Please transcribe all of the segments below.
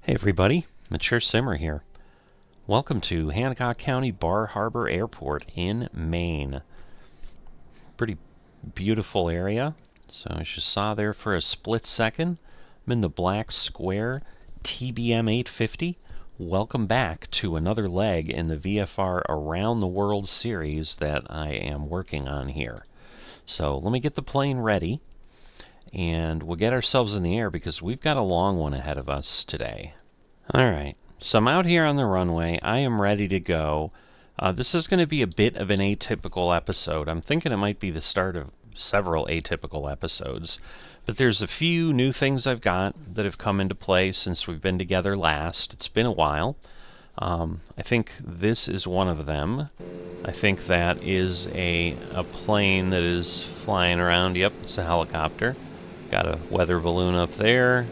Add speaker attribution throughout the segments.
Speaker 1: Hey everybody, Mature Simmer here. Welcome to Hancock County Bar Harbor Airport in Maine. Pretty beautiful area. So as you saw there for a split second, I'm in the black square TBM 850. Welcome back to another leg in the VFR Around the World series that I am working on here. So let me get the plane ready and we'll get ourselves in the air because we've got a long one ahead of us today. Alright, so I'm out here on the runway. I am ready to go. This is going to be a bit of an atypical episode. I'm thinking it might be the start of several atypical episodes. But there's a few new things I've got that have come into play since we've been together last. It's been a while. I think this is one of them. I think that is a plane that is flying around. Yep, it's a helicopter. Got a weather balloon up there.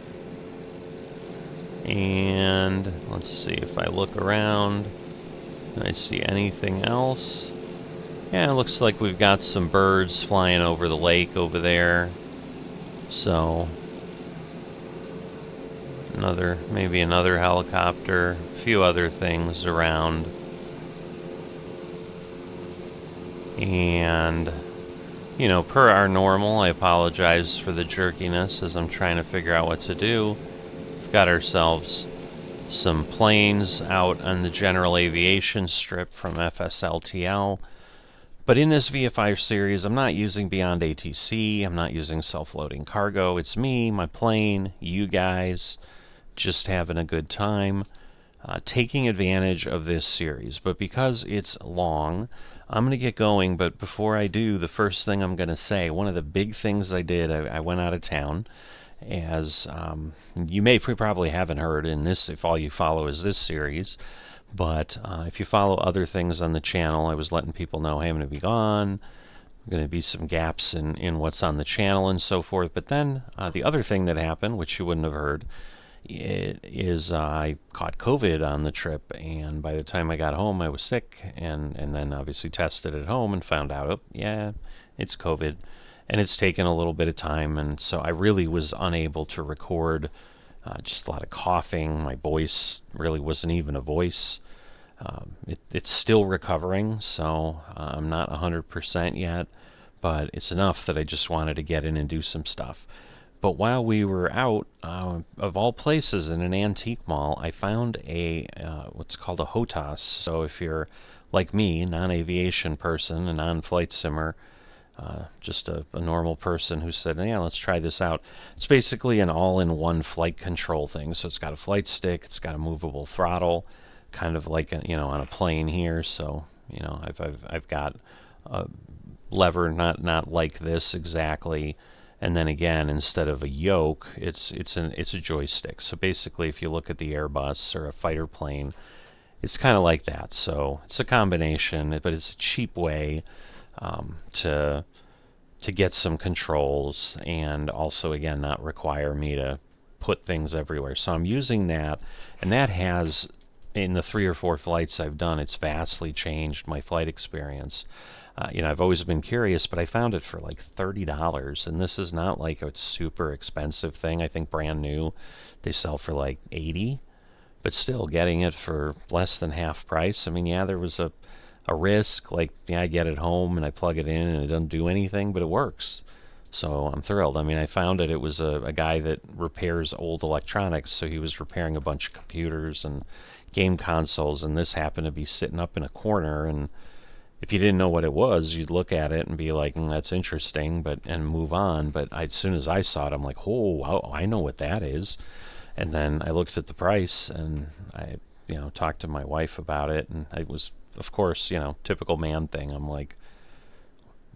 Speaker 1: And let's see if I look around. Can I see anything else? Yeah, it looks like we've got some birds flying over the lake over there. So, maybe another helicopter, a few other things around. And, you know, per our normal, I apologize for the jerkiness as I'm trying to figure out what to do. We've got ourselves some planes out on the general aviation strip from FSLTL. But in this VFI series, I'm not using Beyond ATC, I'm not using self-loading cargo. It's me, my plane, you guys, just having a good time, taking advantage of this series. But because it's long, I'm going to get going. But before I do, the first thing I'm going to say, one of the big things I did, I went out of town. As you may probably haven't heard in this, if all you follow is this series, but if you follow other things on the channel, I was letting people know, hey, I'm going to be gone. Going to be some gaps in what's on the channel and so forth. But then the other thing that happened, which you wouldn't have heard, is I caught COVID on the trip, and by the time I got home, I was sick, and then obviously tested at home and found out, oh, yeah, it's COVID. And it's taken a little bit of time, and so I really was unable to record. Just a lot of coughing. My voice really wasn't even a voice. It's still recovering, so I'm not 100% yet, but it's enough that I just wanted to get in and do some stuff. But while we were out, of all places in an antique mall, I found a what's called a HOTAS. So if you're like me, non-aviation person, a non-flight simmer, just a normal person who said, yeah, let's try this out. It's basically an all-in-one flight control thing. So it's got a flight stick, it's got a movable throttle, kind of like on a plane here. So I've got a lever, not like this exactly, and then again, instead of a yoke, it's a joystick. So basically, if you look at the Airbus or a fighter plane, it's kind of like that. So it's a combination, but it's a cheap way to get some controls, and also again not require me to put things everywhere. So I'm using that, and that has, in the 3 or 4 flights I've done, it's vastly changed my flight experience. I've always been curious, but I found it for like $30, and this is not like a super expensive thing. I think brand new they sell for like $80, but still getting it for less than half price. I mean, yeah, there was a risk, like, yeah, I get it home and I plug it in and it doesn't do anything, but it works. So I'm thrilled. I mean, I found it was a guy that repairs old electronics, so he was repairing a bunch of computers and game consoles, and this happened to be sitting up in a corner, and if you didn't know what it was, you'd look at it and be like, that's interesting, and move on. But as soon as I saw it, I'm like, oh, I know what that is. And then I looked at the price, and I talked to my wife about it, and I was, of course, typical man thing. I'm like,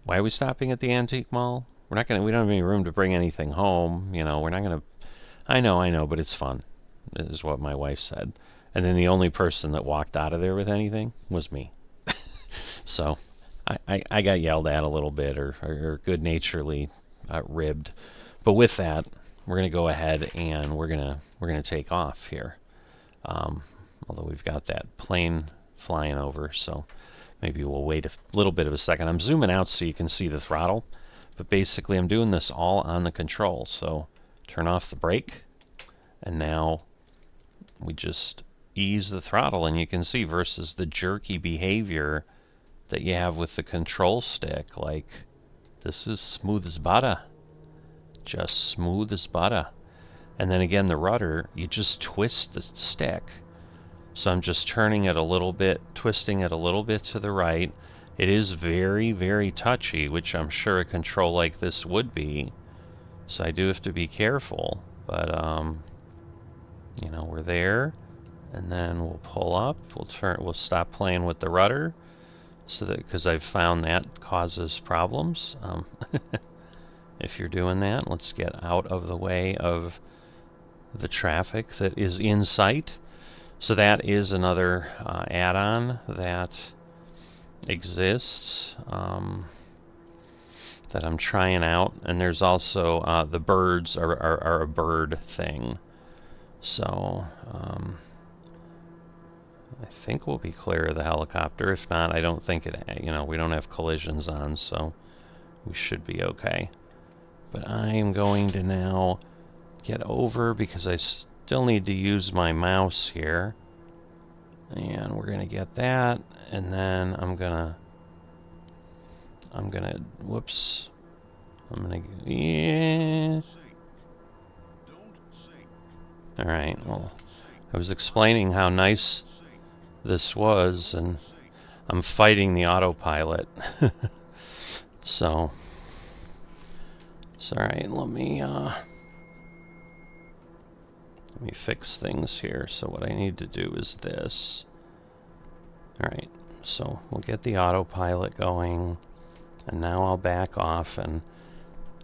Speaker 1: why are we stopping at the antique mall? We don't have any room to bring anything home. We're not gonna. I know, but it's fun, is what my wife said. And then the only person that walked out of there with anything was me. So I got yelled at a little bit, or good-naturedly ribbed. But with that, we're gonna go ahead and we're gonna take off here. Although we've got that plane flying over, so maybe we'll wait a little bit of a second. I'm zooming out so you can see the throttle, but basically I'm doing this all on the control. So turn off the brake, and now we just ease the throttle, and you can see versus the jerky behavior that you have with the control stick, like, this is smooth as butter. Just smooth as butter. And then again, the rudder, you just twist the stick. So I'm just turning it a little bit, twisting it a little bit to the right. It is very, very touchy, which I'm sure a control like this would be. So I do have to be careful. But, you know, we're there. And then we'll pull up. We'll stop playing with the rudder. So that, because I've found that causes problems. If you're doing that, let's get out of the way of the traffic that is in sight. So that is another add-on that exists that I'm trying out. And there's also the birds are a bird thing. So I think we'll be clear of the helicopter. If not, I don't think it, you know, we don't have collisions on, so we should be okay. But I am going to now get over because I still need to use my mouse here. And we're gonna get that, and then I'm gonna, whoops. Yeah. Alright, well, I was explaining how nice this was, and I'm fighting the autopilot. So, alright, let me fix things here. So what I need to do is this. Alright, so we'll get the autopilot going, and now I'll back off, and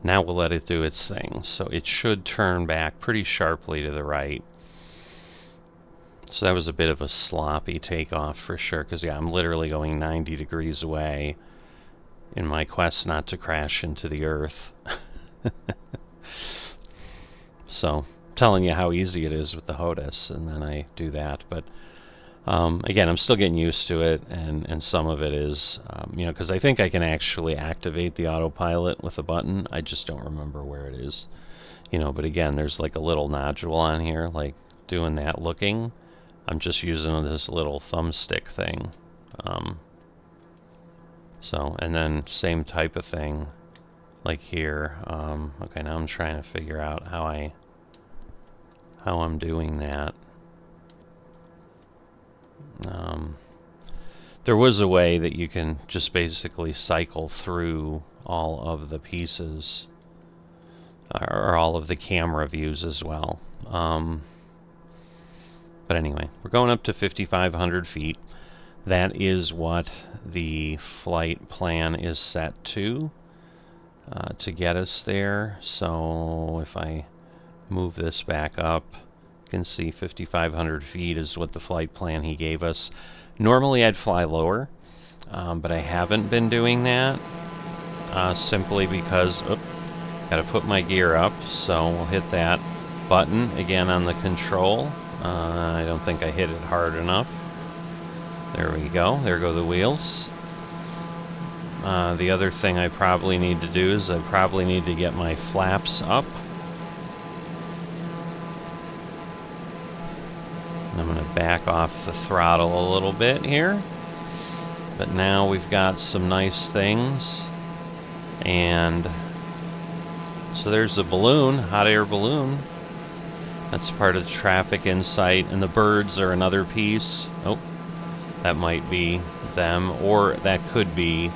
Speaker 1: now we'll let it do its thing. So it should turn back pretty sharply to the right. So that was a bit of a sloppy takeoff for sure, because yeah, I'm literally going 90 degrees away in my quest not to crash into the earth. So, telling you how easy it is with the HOTAS, and then I do that. But again, I'm still getting used to it, and some of it is, you know, because I think I can actually activate the autopilot with a button. I just don't remember where it is, you know. But again, there's like a little nodule on here, like doing that looking. I'm just using this little thumbstick thing. So, and then same type of thing, like here. Okay, now I'm trying to figure out how I'm doing that. There was a way that you can just basically cycle through all of the pieces, or all of the camera views as well. But anyway, we're going up to 5,500 feet. That is what the flight plan is set to get us there. So if I move this back up, you can see 5,500 feet is what the flight plan he gave us. Normally I'd fly lower, but I haven't been doing that simply because, gotta put my gear up. So we'll hit that button again on the control. I don't think I hit it hard enough. There we go. There go the wheels. The other thing I probably need to do is I probably need to get my flaps up. And I'm going to back off the throttle a little bit here. But now we've got some nice things. And so there's the balloon, hot air balloon. That's part of the traffic in sight. And the birds are another piece. Oh, that might be them, or that could be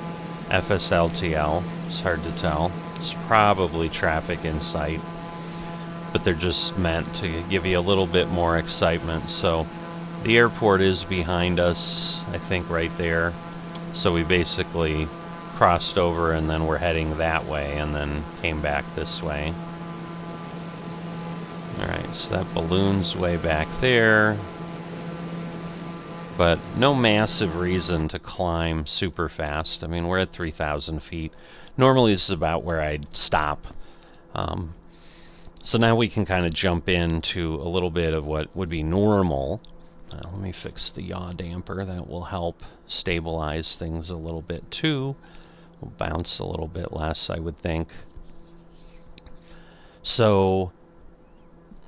Speaker 1: FSLTL. It's hard to tell. It's probably traffic in sight, but they're just meant to give you a little bit more excitement. So the airport is behind us, I think right there. So we basically crossed over, and then we're heading that way, and then came back this way. Alright, so that balloon's way back there. But no massive reason to climb super fast. I mean, we're at 3,000 feet. Normally this is about where I'd stop. So now we can kind of jump into a little bit of what would be normal. Let me fix the yaw damper. That will help stabilize things a little bit too. We'll bounce a little bit less, I would think. So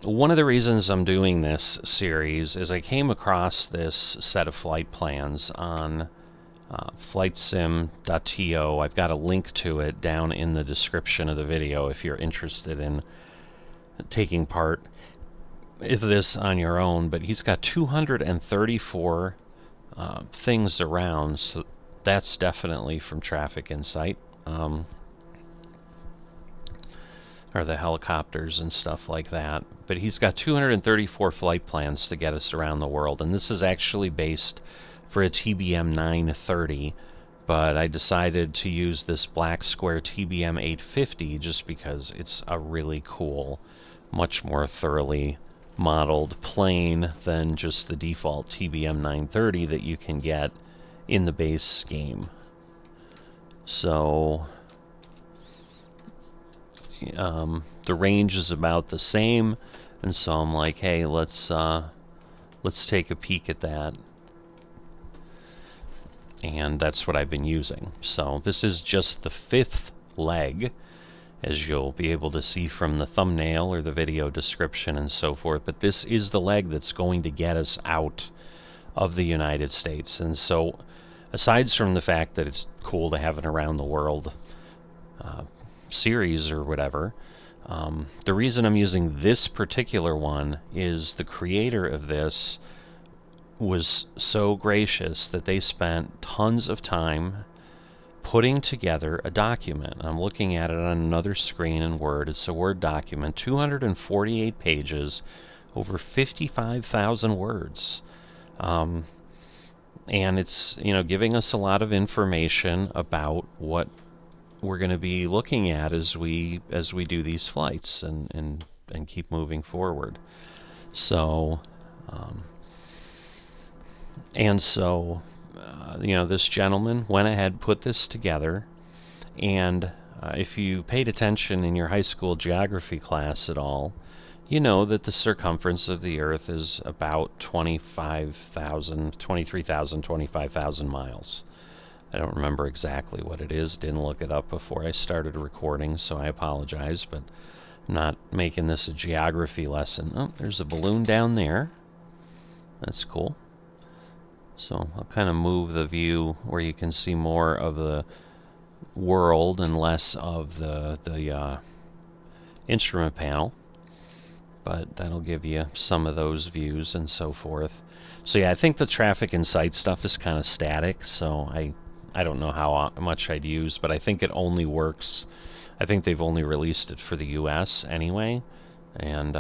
Speaker 1: one of the reasons I'm doing this series is I came across this set of flight plans on flightsim.to. I've got a link to it down in the description of the video if you're interested in taking part in this on your own. But he's got 234 things around, so that's definitely from Traffic Insight. Or the helicopters and stuff like that. But he's got 234 flight plans to get us around the world, and this is actually based for a TBM 930, but I decided to use this black square TBM 850 just because it's a really cool, much more thoroughly modeled plane than just the default TBM 930 that you can get in the base game. So the range is about the same, and so I'm like, hey, let's take a peek at that, and that's what I've been using. So this is just the 5th leg, as you'll be able to see from the thumbnail or the video description and so forth, but this is the leg that's going to get us out of the United States. And so aside from the fact that it's cool to have an around the world series or whatever, the reason I'm using this particular one is the creator of this was so gracious that they spent tons of time putting together a document. I'm looking at it on another screen in Word. It's a Word document, 248 pages, over 55,000 words. And it's, you know, giving us a lot of information about what we're going to be looking at as we do these flights and keep moving forward. So you know, this gentleman went ahead, put this together, and if you paid attention in your high school geography class at all, you know that the circumference of the Earth is about 23,000, 25,000 miles. I don't remember exactly what it is. Didn't look it up before I started recording, so I apologize, but I'm not making this a geography lesson. Oh, there's a balloon down there. That's cool. So I'll kind of move the view where you can see more of the world and less of the instrument panel, but that'll give you some of those views and so forth. So yeah, I think the Traffic Insight stuff is kind of static, so I don't know how much I'd use, but I think it only works. I think they've only released it for the US anyway, and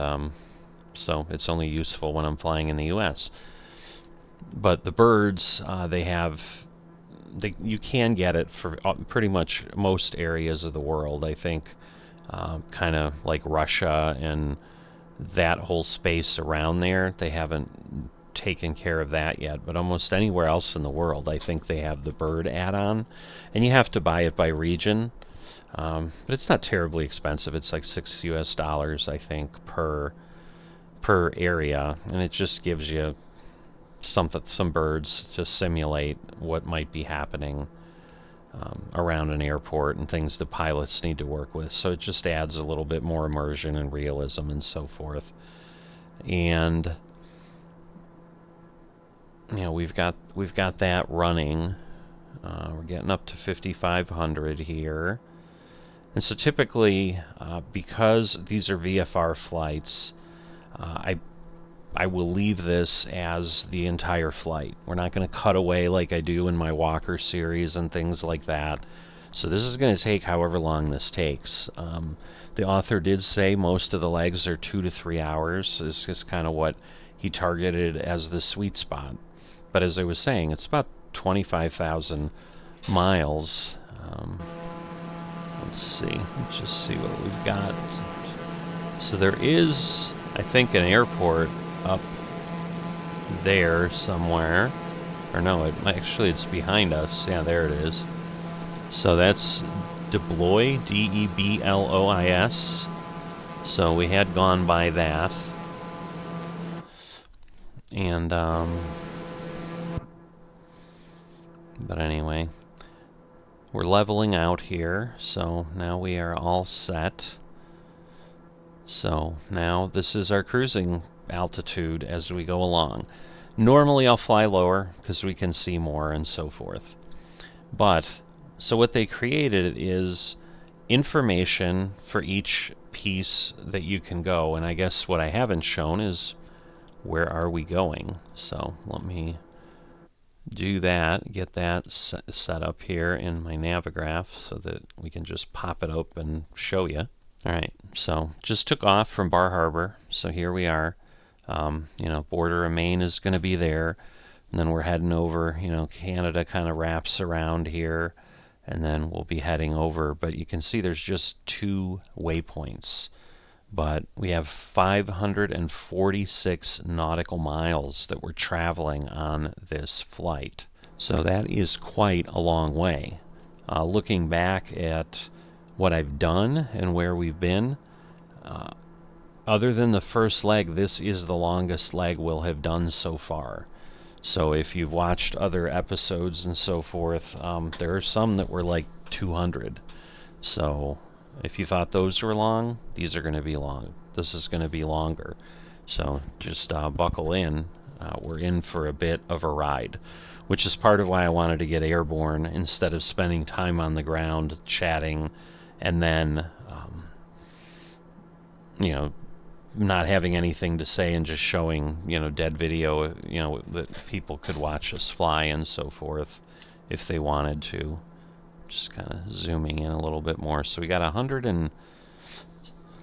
Speaker 1: so it's only useful when I'm flying in the US. But the birds, you can get it for pretty much most areas of the world. I think kind of like Russia and that whole space around there, they haven't taken care of that yet, but almost anywhere else in the world I think they have the bird add-on, and you have to buy it by region, but it's not terribly expensive. It's like $6 US, I think, per area, and it just gives you some birds to simulate what might be happening around an airport and things the pilots need to work with. So it just adds a little bit more immersion and realism and so forth. And you know, we've got that running. We're getting up to 5,500 here, and so typically, because these are VFR flights, I will leave this as the entire flight. We're not going to cut away like I do in my Walker series and things like that. So this is going to take however long this takes. The author did say most of the legs are 2 to 3 hours. This is kind of what he targeted as the sweet spot. But as I was saying, it's about 25,000 miles. Let's see. Let's just see what we've got. So there is, I think, an airport up there somewhere. Or no, it's behind us. Yeah, there it is. So that's Deblois, Deblois. So we had gone by that. And, but anyway, we're leveling out here, so now we are all set. So now this is our cruising altitude as we go along. Normally I'll fly lower because we can see more and so forth. But, so what they created is information for each piece that you can go, and I guess what I haven't shown is where are we going. So let me do that, get that set up here in my Navigraph so that we can just pop it up and show you. Alright, so just took off from Bar Harbor, so here we are. Border of Maine is going to be there, and then we're heading over, Canada kind of wraps around here, and then we'll be heading over, but you can see there's just 2 waypoints. But we have 546 nautical miles that we're traveling on this flight. So that is quite a long way. Looking back at what I've done and where we've been, other than the first leg, this is the longest leg we'll have done so far. So if you've watched other episodes and so forth, there are some that were like 200. So if you thought those were long, these are going to be long. This is going to be longer. So just buckle in. We're in for a bit of a ride, which is part of why I wanted to get airborne instead of spending time on the ground chatting and then, not having anything to say and just showing, dead video, that people could watch us fly and so forth if they wanted to. Just kind of zooming in a little bit more. So we got a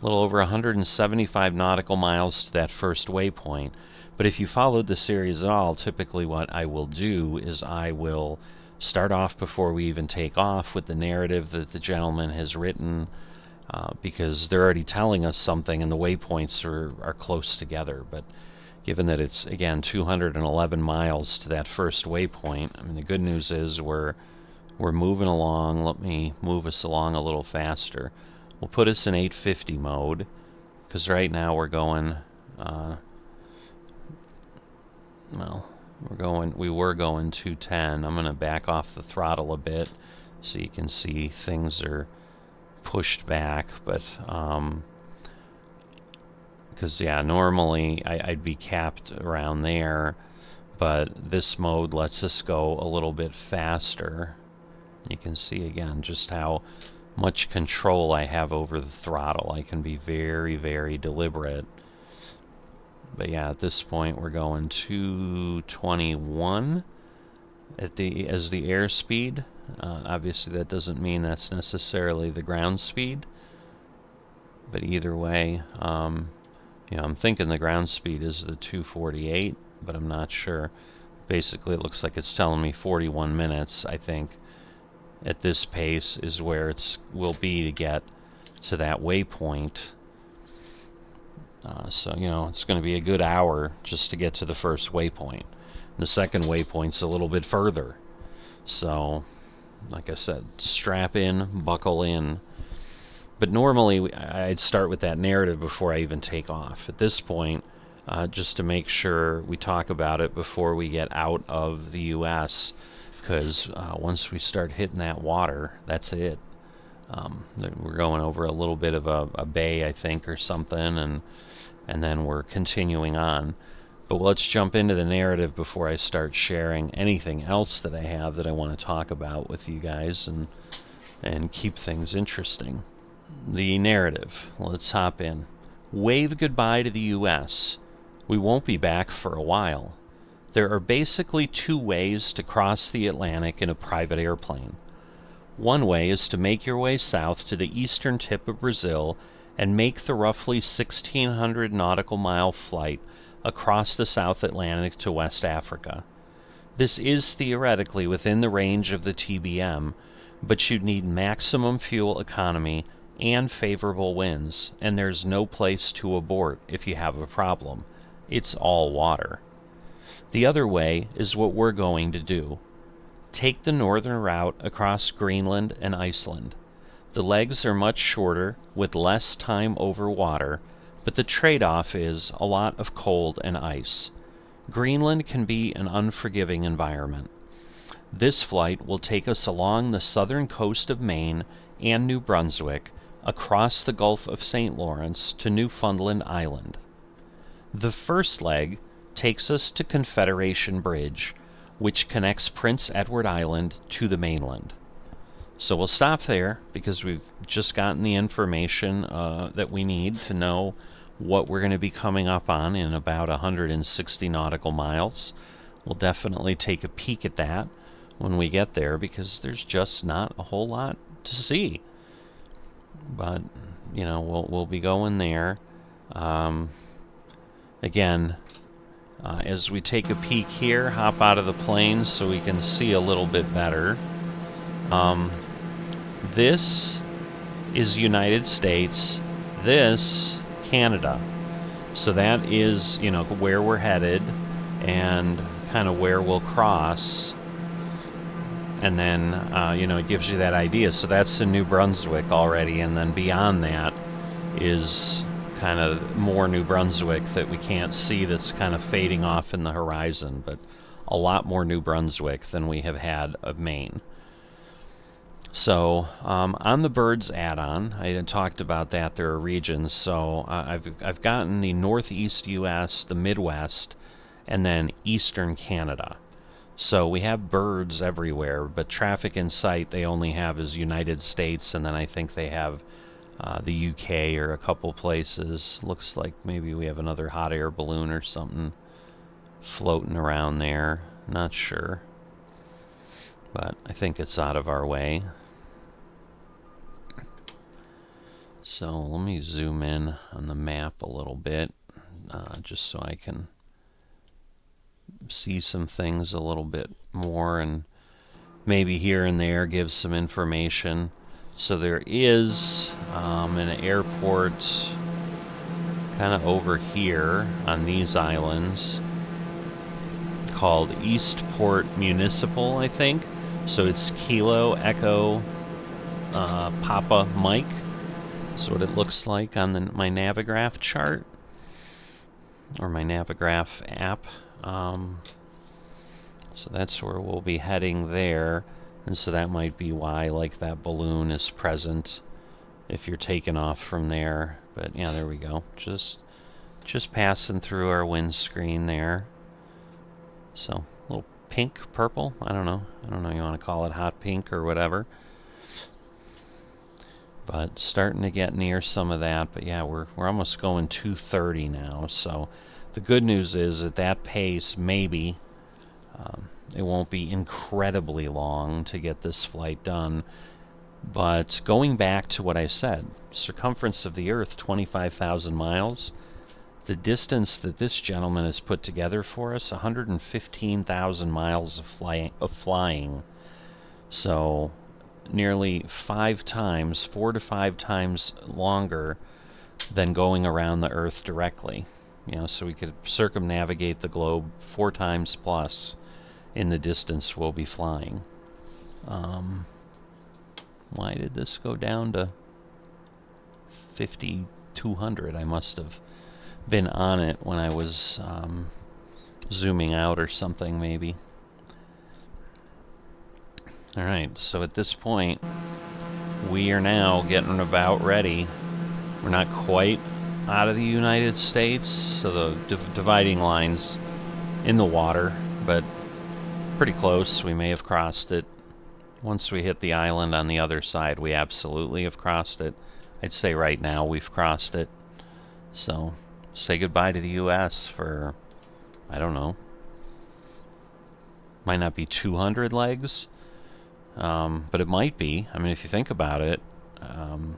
Speaker 1: little over 175 nautical miles to that first waypoint. But if you followed the series at all, typically what I will do is I will start off before we even take off with the narrative that the gentleman has written, because they're already telling us something and the waypoints are close together. But given that it's, again, 211 miles to that first waypoint, I mean, the good news is we're moving along. Let me move us along a little faster. We'll put us in 850 mode, because right now we're going, we were going 210. I'm going to back off the throttle a bit so you can see things are pushed back, but because normally I'd be capped around there, but this mode lets us go a little bit faster. You can see again just how much control I have over the throttle. I can be very, very deliberate. But yeah, at this point we're going 221 as the airspeed. Obviously that doesn't mean that's necessarily the ground speed, but either way, I'm thinking the ground speed is the 248, but I'm not sure. Basically it looks like it's telling me 41 minutes, I think, at this pace is where will be to get to that waypoint. So it's going to be a good hour just to get to the first waypoint. The second waypoint's a little bit further. So, like I said, strap in, buckle in. But normally I'd start with that narrative before I even take off. At this point, just to make sure we talk about it before we get out of the U.S., because once we start hitting that water, that's it. We're going over a little bit of a bay, I think, or something, and then we're continuing on. But let's jump into the narrative before I start sharing anything else that I have that I want to talk about with you guys and keep things interesting. The narrative. Let's hop in. Wave goodbye to the U.S. We won't be back for a while. There are basically 2 ways to cross the Atlantic in a private airplane. One way is to make your way south to the eastern tip of Brazil and make the roughly 1,600 nautical mile flight across the South Atlantic to West Africa. This is theoretically within the range of the TBM, but you'd need maximum fuel economy and favorable winds, and there's no place to abort if you have a problem. It's all water. The other way is what we're going to do. Take the northern route across Greenland and Iceland. The legs are much shorter, with less time over water, but the trade-off is a lot of cold and ice. Greenland can be an unforgiving environment. This flight will take us along the southern coast of Maine and New Brunswick, across the Gulf of St. Lawrence to Newfoundland Island. The first leg takes us to Confederation Bridge, which connects Prince Edward Island to the mainland. So we'll stop there because we've just gotten the information that we need to know what we're going to be coming up on in about 160 nautical miles. We'll definitely take a peek at that when we get there because there's just not a whole lot to see. But, you know, we'll be going there. Again, as we take a peek here, hop out of the plane so we can see a little bit better. This is United States. This, Canada. So that is, you know, where we're headed and kind of where we'll cross. And then, you know, it gives you that idea. So that's in New Brunswick already. And then beyond that is kind of more New Brunswick that we can't see, that's kind of fading off in the horizon. But a lot more New Brunswick than we have had of Maine. So on the birds add-on, I had talked about that. There are regions. So I've gotten the Northeast U.S., the Midwest, and then Eastern Canada. So we have birds everywhere, but traffic in sight they only have is United States, and then I think they have the UK or a couple places. Looks like maybe we have another hot air balloon or something floating around there. Not sure, but I think it's out of our way. So let me zoom in on the map a little bit, just so I can see some things a little bit more and maybe here and there give some information. So there is an airport kind of over here on these islands called Eastport Municipal, I think. So it's Kilo Echo Papa Mike. That's what it looks like on my Navigraph chart, or my Navigraph app. So that's where we'll be heading there, and so that might be why, like, that balloon is present if you're taking off from there. But yeah, there we go. Just passing through our windscreen there. So a little pink, purple. I don't know. You want to call it hot pink or whatever. But starting to get near some of that. But yeah, we're almost going 230 now. So the good news is at that pace, maybe it won't be incredibly long to get this flight done. But going back to what I said, circumference of the Earth, 25,000 miles. The distance that this gentleman has put together for us, 115,000 miles of flying. So nearly 4 to 5 times longer than going around the Earth directly. You know, so we could circumnavigate the globe 4 times plus in the distance we'll be flying. Why did this go down to 5,200? I must have been on it when I was zooming out or something, maybe. Alright, so at this point, we are now getting about ready. We're not quite out of the United States, so the dividing line's in the water, but pretty close. We may have crossed it. Once we hit the island on the other side, we absolutely have crossed it. I'd say right now we've crossed it. So, say goodbye to the U.S. for, I don't know, might not be 200 legs. But it might be. I mean, if you think about it,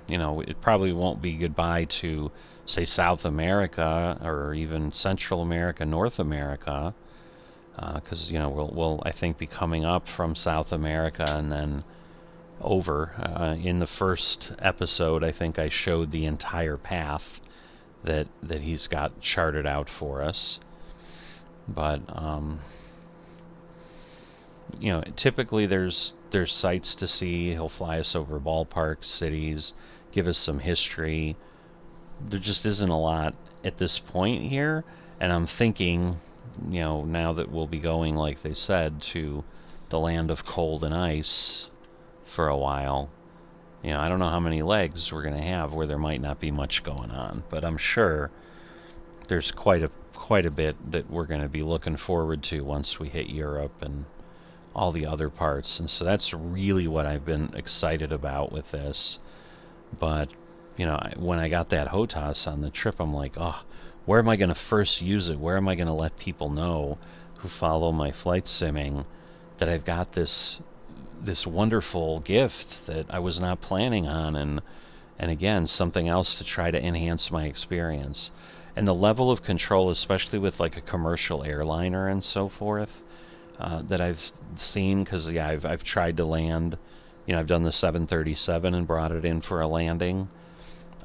Speaker 1: you know, it probably won't be goodbye to, say, South America or even Central America, North America, because, you know, we'll I think be coming up from South America and then over. In the first episode, I think I showed the entire path that he's got charted out for us. But you know, typically there's sights to see. He'll fly us over ballparks, cities, give us some history. There just isn't a lot at this point here, and I'm thinking, you know, now that we'll be going, like they said, to the land of cold and ice for a while, I don't know how many legs we're going to have where there might not be much going on, but I'm sure there's quite a bit that we're going to be looking forward to once we hit Europe and all the other parts. And so that's really what I've been excited about with this. But when I got that HOTAS on the trip, I'm like, oh, where am I going to first use it? Where am I going to let people know who follow my flight simming that I've got this wonderful gift that I was not planning on, and again, something else to try to enhance my experience. And the level of control, especially with like a commercial airliner and so forth, that I've seen, because I've tried to land, I've done the 737 and brought it in for a landing.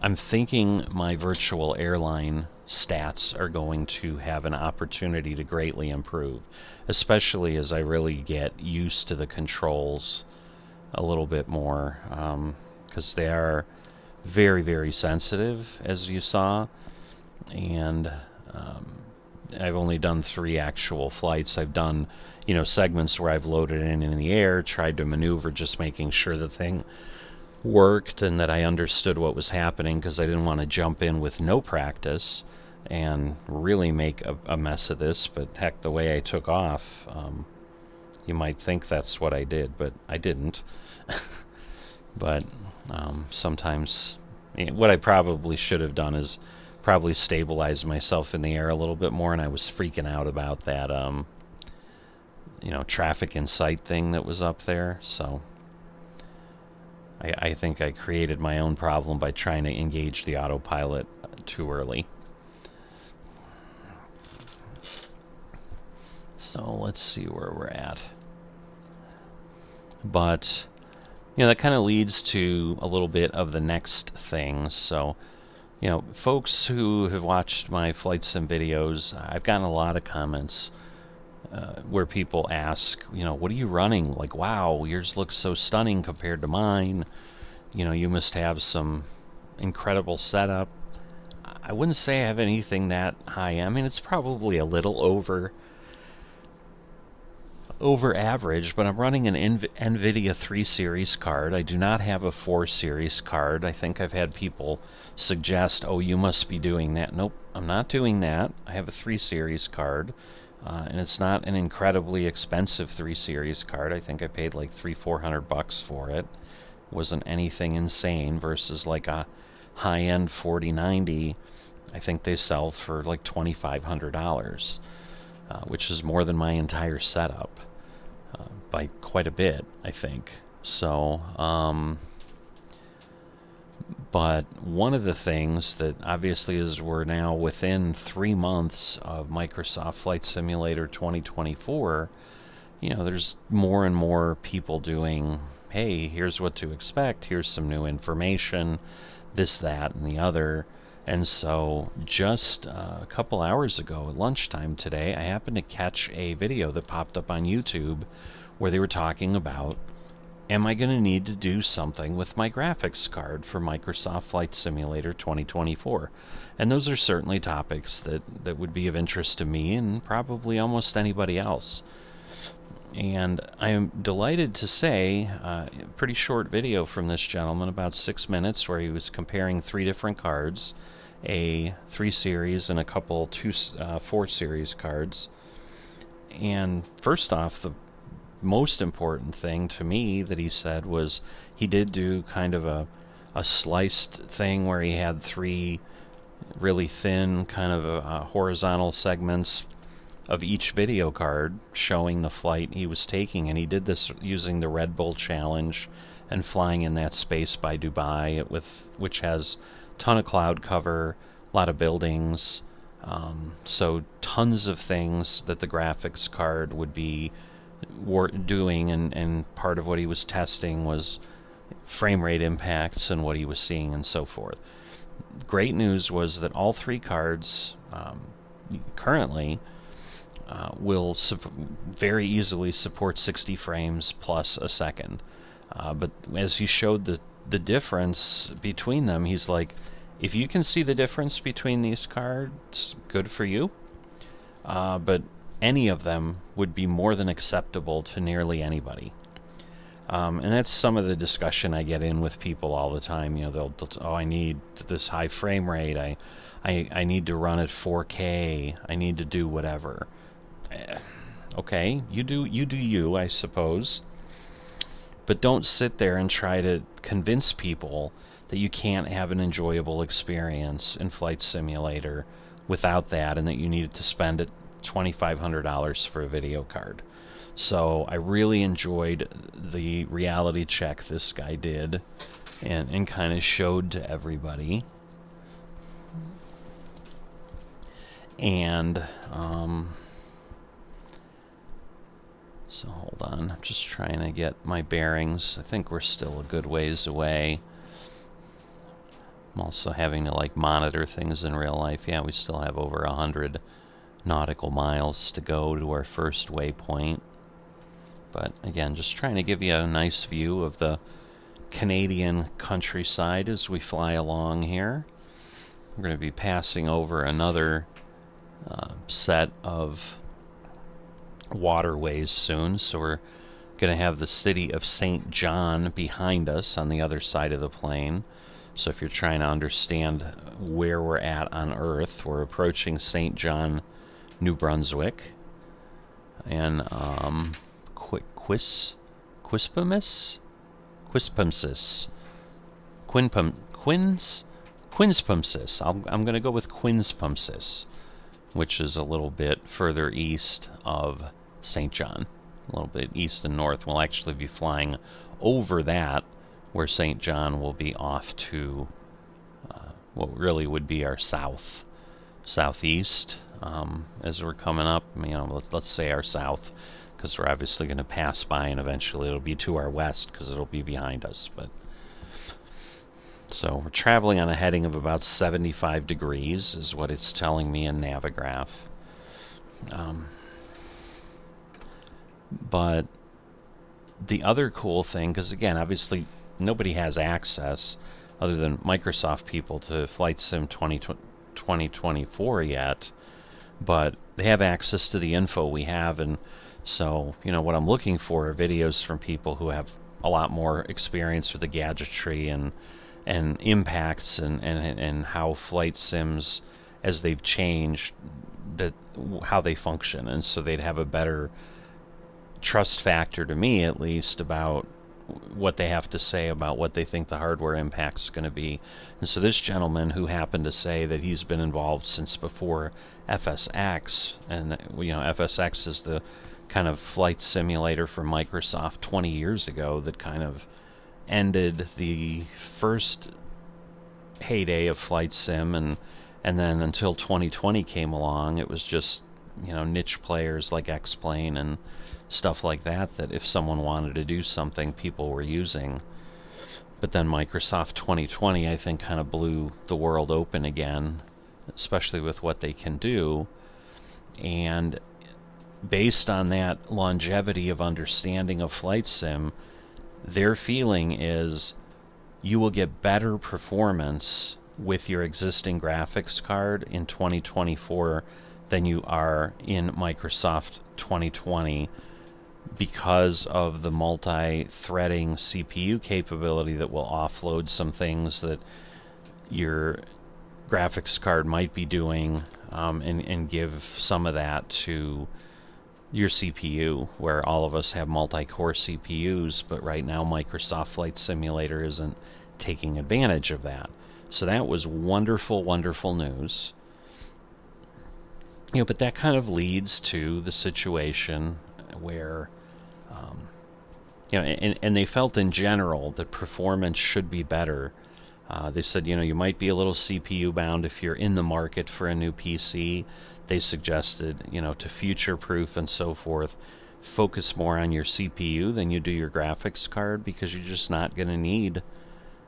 Speaker 1: I'm thinking my virtual airline stats are going to have an opportunity to greatly improve, especially as I really get used to the controls a little bit more, because they are very, very sensitive, as you saw. And I've only done 3 actual flights. I've done segments where I've loaded in the air, tried to maneuver, just making sure the thing worked and that I understood what was happening, because I didn't want to jump in with no practice and really make a mess of this. But heck, the way I took off, you might think that's what I did, but I didn't. But sometimes what I probably should have done is probably stabilize myself in the air a little bit more, and I was freaking out about that traffic in sight thing that was up there. So I think I created my own problem by trying to engage the autopilot too early. So let's see where we're at. But that kind of leads to a little bit of the next thing. So folks who have watched my flight sim videos, I've gotten a lot of comments where people ask, what are you running? Like, wow, yours looks so stunning compared to mine. You must have some incredible setup. I wouldn't say I have anything that high. I mean, it's probably a little over average, but I'm running an NVIDIA 3 series card. I do not have a 4 series card. I think I've had people suggest, oh, you must be doing that. Nope, I'm not doing that. I have a 3 series card. And it's not an incredibly expensive 3 series card. I think I paid like $300-400 for it. Wasn't anything insane versus like a high-end 4090. I think they sell for like $2,500, which is more than my entire setup by quite a bit, I think. So, but one of the things that obviously is we're now within 3 months of Microsoft Flight Simulator 2024, there's more and more people doing, hey, here's what to expect, here's some new information, this, that, and the other. And so just a couple hours ago at lunchtime today, I happened to catch a video that popped up on YouTube where they were talking about, am I going to need to do something with my graphics card for Microsoft Flight Simulator 2024? And those are certainly topics that would be of interest to me and probably almost anybody else. And I am delighted to say, a pretty short video from this gentleman, about 6 minutes, where he was comparing 3 different cards, a 3 series and a couple 4 series cards. And first off, the most important thing to me that he said was he did do kind of a sliced thing where he had 3 really thin kind of horizontal segments of each video card showing the flight he was taking, and he did this using the Red Bull Challenge and flying in that space by Dubai, which has a ton of cloud cover, a lot of buildings, so tons of things that the graphics card would be doing, and part of what he was testing was frame rate impacts and what he was seeing and so forth. Great news was that all 3 cards currently will very easily support 60 frames plus a second. But as he showed the difference between them, he's like, if you can see the difference between these cards, good for you. But any of them would be more than acceptable to nearly anybody. And that's some of the discussion I get in with people all the time. You know, they'll oh, I need this high frame rate. I need to run at 4K. I need to do whatever. Okay, you do you, I suppose. But don't sit there and try to convince people that you can't have an enjoyable experience in Flight Simulator without that, and that you needed to spend $2,500 for a video card. So I really enjoyed the reality check this guy did, and kind of showed to everybody. And so hold on, I'm just trying to get my bearings. I think we're still a good ways away. I'm also having to like monitor things in real life. Yeah, we still have over 100 nautical miles to go to our first waypoint. But again, just trying to give you a nice view of the Canadian countryside as we fly along here. We're going to be passing over another set of waterways soon, so we're going to have the city of St. John behind us on the other side of the plane. So if you're trying to understand where we're at on Earth, we're approaching St. John, New Brunswick, and Quispamsis, I'm going to go with Quispamsis, which is a little bit further east of St. John, a little bit east and north. We'll actually be flying over that, where St. John will be off to what really would be our southeast, as we're coming up. You know, let's say our south, because we're obviously going to pass by, and eventually it'll be to our west because it'll be behind us. But so we're traveling on a heading of about 75 degrees is what it's telling me in Navigraph. But the other cool thing, because again, obviously nobody has access other than Microsoft people to Flight Sim 2024 yet, but they have access to the info we have. And so, you know, what I'm looking for are videos from people who have a lot more experience with the gadgetry and impacts and how flight sims, as they've changed, that how they function. And so they'd have a better trust factor, to me at least, about what they have to say about what they think the hardware impact's going to be. And so this gentleman, who happened to say that he's been involved since before FSX, and you know, FSX is the kind of flight simulator for Microsoft 20 years ago that kind of ended the first heyday of flight sim, and then until 2020 came along, it was just, you know, niche players like X-Plane and stuff like that, that if someone wanted to do something, people were using. But then Microsoft 2020, I think, kind of blew the world open again, especially with what they can do. And based on that longevity of understanding of flight sim, their feeling is you will get better performance with your existing graphics card in 2024 than you are in Microsoft 2020, because of the multi-threading CPU capability that will offload some things that your graphics card might be doing, and give some of that to your CPU, where all of us have multi-core CPUs, but right now Microsoft Flight Simulator isn't taking advantage of that. So that was wonderful, wonderful news. You know, but that kind of leads to the situation where, you know, and they felt in general that performance should be better. They said, you know, you might be a little CPU bound if you're in the market for a new PC. They suggested, you know, to future-proof and so forth, focus more on your CPU than you do your graphics card, because you're just not going to need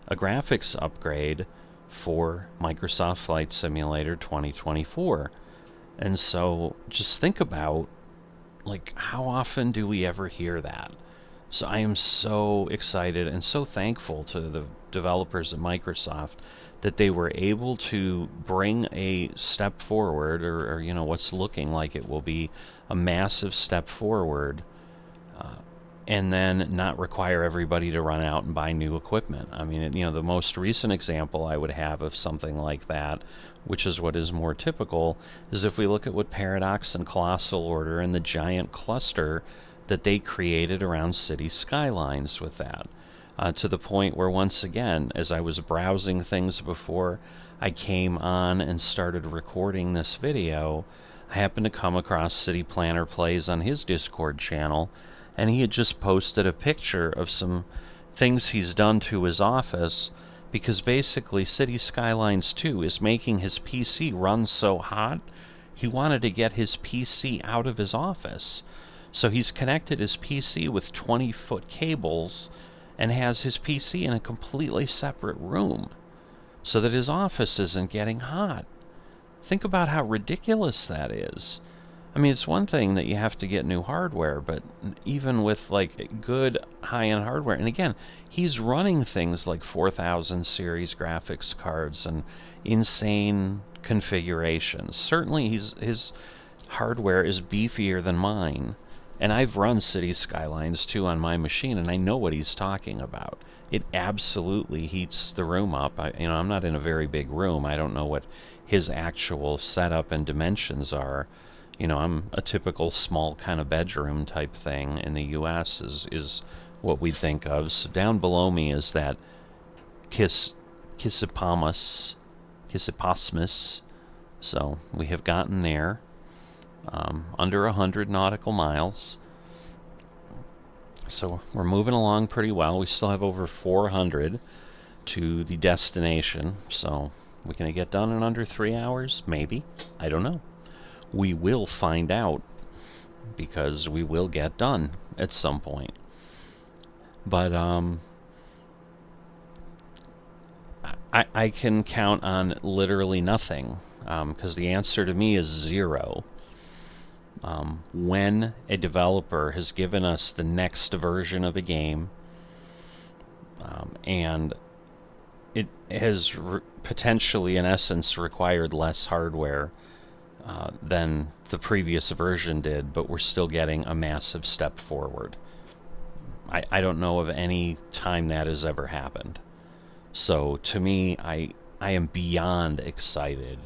Speaker 1: a graphics upgrade for Microsoft Flight Simulator 2024. And so just think about, like, how often do we ever hear that? So I am so excited and so thankful to the developers at Microsoft that they were able to bring a step forward, or you know, what's looking like it will be a massive step forward and then not require everybody to run out and buy new equipment. I mean, the most recent example I would have of something like that, which is what is more typical, is if we look at what Paradox and Colossal Order and the giant cluster that they created around city skylines with that. To the point where, once again, as I was browsing things before I came on and started recording this video, I happened to come across City Planner Plays on his Discord channel, and he had just posted a picture of some things he's done to his office, because basically City Skylines 2 is making his PC run so hot, he wanted to get his PC out of his office. So he's connected his PC with 20-foot cables and has his PC in a completely separate room so that his office isn't getting hot. Think about how ridiculous that is. I mean, it's one thing that you have to get new hardware, but even with like good high-end hardware, and again, he's running things like 4000 series graphics cards and insane configurations. Certainly his hardware is beefier than mine, and I've run City Skylines 2 on my machine, and I know what he's talking about. It absolutely heats the room up. I'm not in a very big room. I don't know what his actual setup and dimensions are. I'm a typical small kind of bedroom type thing in the U.S. is what we think of. So down below me is that Kbhb-Cydf. So we have gotten there, under 100 nautical miles. So we're moving along pretty well. We still have over 400 to the destination. So we're going to get done in under 3 hours? Maybe. I don't know. We will find out, because we will get done at some point. But I can count on literally nothing, because the answer to me is 0. When a developer has given us the next version of a game, and it has potentially, in essence, required less hardware than the previous version did, but we're still getting a massive step forward. I don't know of any time that has ever happened. So to me, I am beyond excited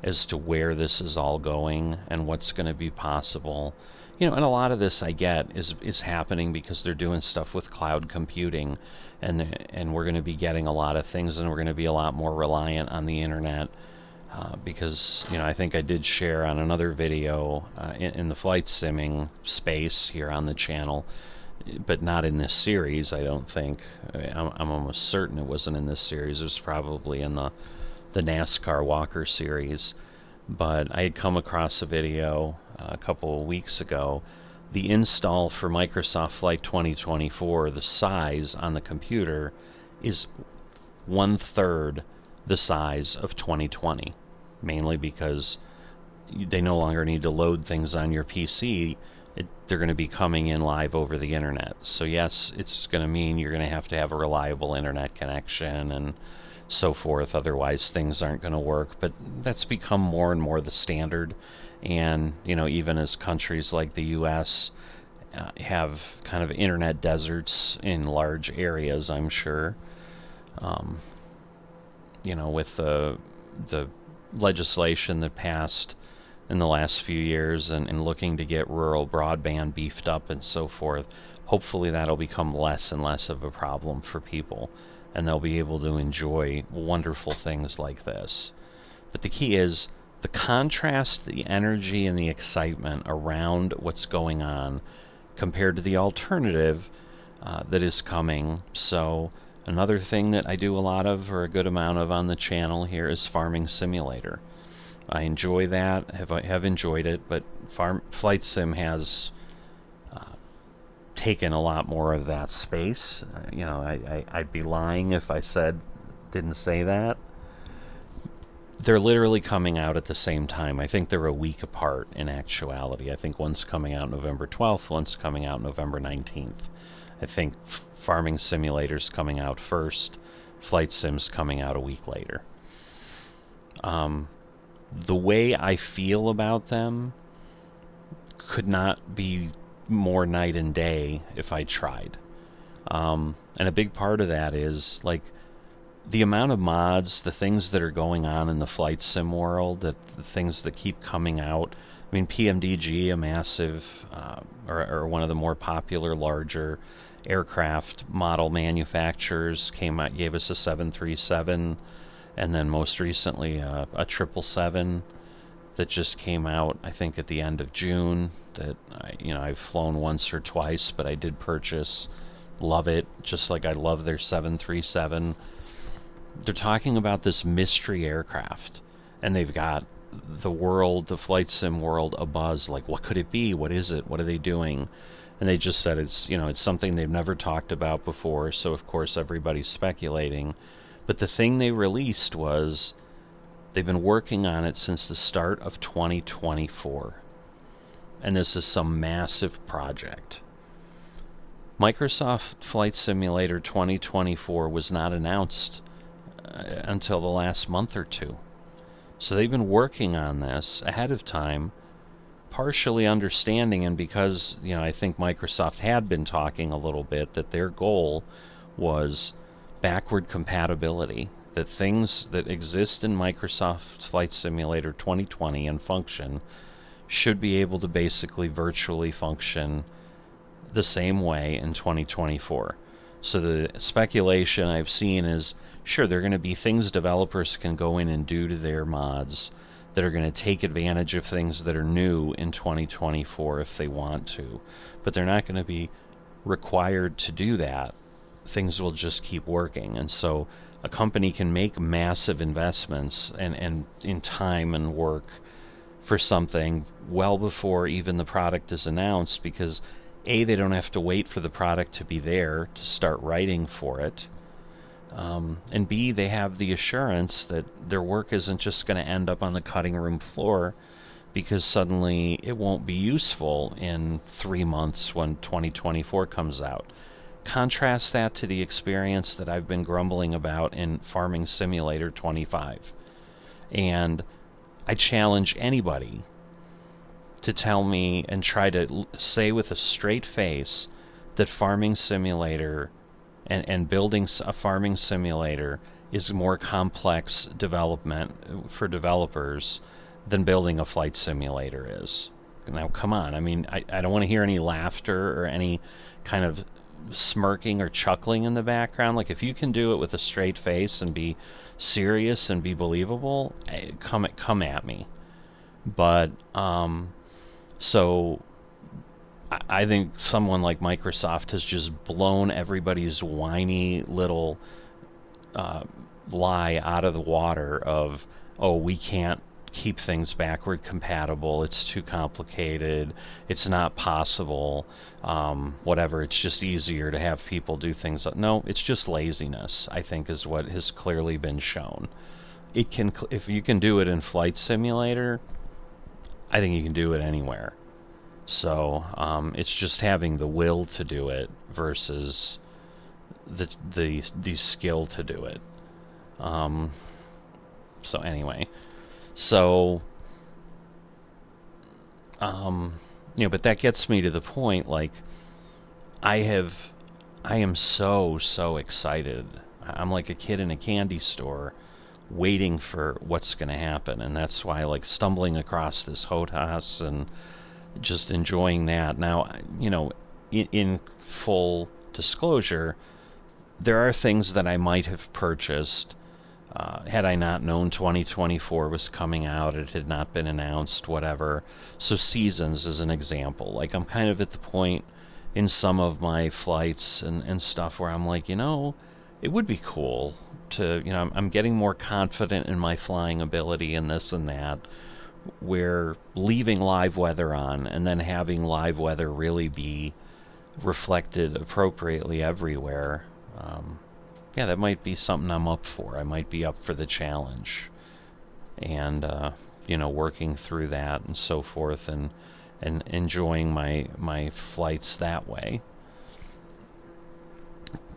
Speaker 1: as to where this is all going and what's going to be possible. And a lot of this I get is happening because they're doing stuff with cloud computing, and we're going to be getting a lot of things, and we're going to be a lot more reliant on the internet. Because I think I did share on another video in the flight simming space here on the channel, but not in this series, I don't think. I'm almost certain it wasn't in this series. It was probably in the NASCAR Walker series. But I had come across a video a couple of weeks ago. The install for Microsoft Flight 2024, the size on the computer is 1/3 the size of 2020, mainly because they no longer need to load things on your PC. They're going to be coming in live over the internet. So yes, it's going to mean you're going to have a reliable internet connection and so forth, otherwise things aren't going to work. But that's become more and more the standard. And even as countries like the US have kind of internet deserts in large areas, I'm sure, with the legislation that passed in the last few years and looking to get rural broadband beefed up and so forth, hopefully that'll become less and less of a problem for people, and they'll be able to enjoy wonderful things like this. But the key is the contrast, the energy, and the excitement around what's going on compared to the alternative that is coming. So another thing that I do a lot of, or a good amount of on the channel here, is Farming Simulator. I enjoy that, have enjoyed it, but Flight Sim has taken a lot more of that space. I'd be lying if I didn't say that. They're literally coming out at the same time. I think they're a week apart in actuality. I think one's coming out November 12th, one's coming out November 19th. I think Farming Simulator's coming out first, Flight Sim's coming out a week later. The way I feel about them could not be more night and day if I tried. And a big part of that is like the amount of mods, the things that are going on in the flight sim world, the things that keep coming out. I mean, PMDG, a massive, or one of the more popular, larger aircraft model manufacturers, came out, gave us a 737, and then most recently a 777 that just came out, I think, at the end of June. That I've flown once or twice, but I did purchase. Love it, just like I love their 737. They're talking about this mystery aircraft, and they've got the flight sim world abuzz. Like, what could it be? What is it? What are they doing? And they just said it's something they've never talked about before, so of course everybody's speculating. But the thing they released was they've been working on it since the start of 2024. And this is some massive project. Microsoft Flight Simulator 2024 was not announced until the last month or two. So they've been working on this ahead of time, partially understanding, and because, I think Microsoft had been talking a little bit that their goal was backward compatibility, that things that exist in Microsoft Flight Simulator 2020 and function should be able to basically virtually function the same way in 2024. So the speculation I've seen is, sure, there are going to be things developers can go in and do to their mods that are going to take advantage of things that are new in 2024 if they want to, but they're not going to be required to do that. Things will just keep working. And so a company can make massive investments and in time and work for something well before even the product is announced, because A, they don't have to wait for the product to be there to start writing for it, and B, they have the assurance that their work isn't just going to end up on the cutting room floor because suddenly it won't be useful in 3 months when 2024 comes out. Contrast that to the experience that I've been grumbling about in Farming Simulator 25. And I challenge anybody to tell me and try to say with a straight face that Farming Simulator and building a farming simulator is more complex development for developers than building a flight simulator is. Now, come on. I mean, I don't want to hear any laughter or any kind of smirking or chuckling in the background. Like, if you can do it with a straight face and be serious and be believable, come at me. But so I think someone like Microsoft has just blown everybody's whiny little lie out of the water of, oh, we can't keep things backward compatible, it's too complicated, it's not possible, whatever, it's just easier to have people do things. No, it's just laziness, I think, is what has clearly been shown. It can, if you can do it in Flight Simulator, I think you can do it anywhere. So it's just having the will to do it versus the skill to do it. So anyway, so but that gets me to the point, like, I am so excited. I'm like a kid in a candy store waiting for what's going to happen, and that's why I like stumbling across this HOTAS and just enjoying that. Now, in full disclosure, there are things that I might have purchased had I not known 2024 was coming out, it had not been announced, whatever. So Seasons is an example. Like, I'm kind of at the point in some of my flights and stuff where I'm like, it would be cool to, I'm getting more confident in my flying ability and this and that, where leaving live weather on and then having live weather really be reflected appropriately everywhere, that might be something I'm up for. I might be up for the challenge, and working through that and so forth, and enjoying my flights that way.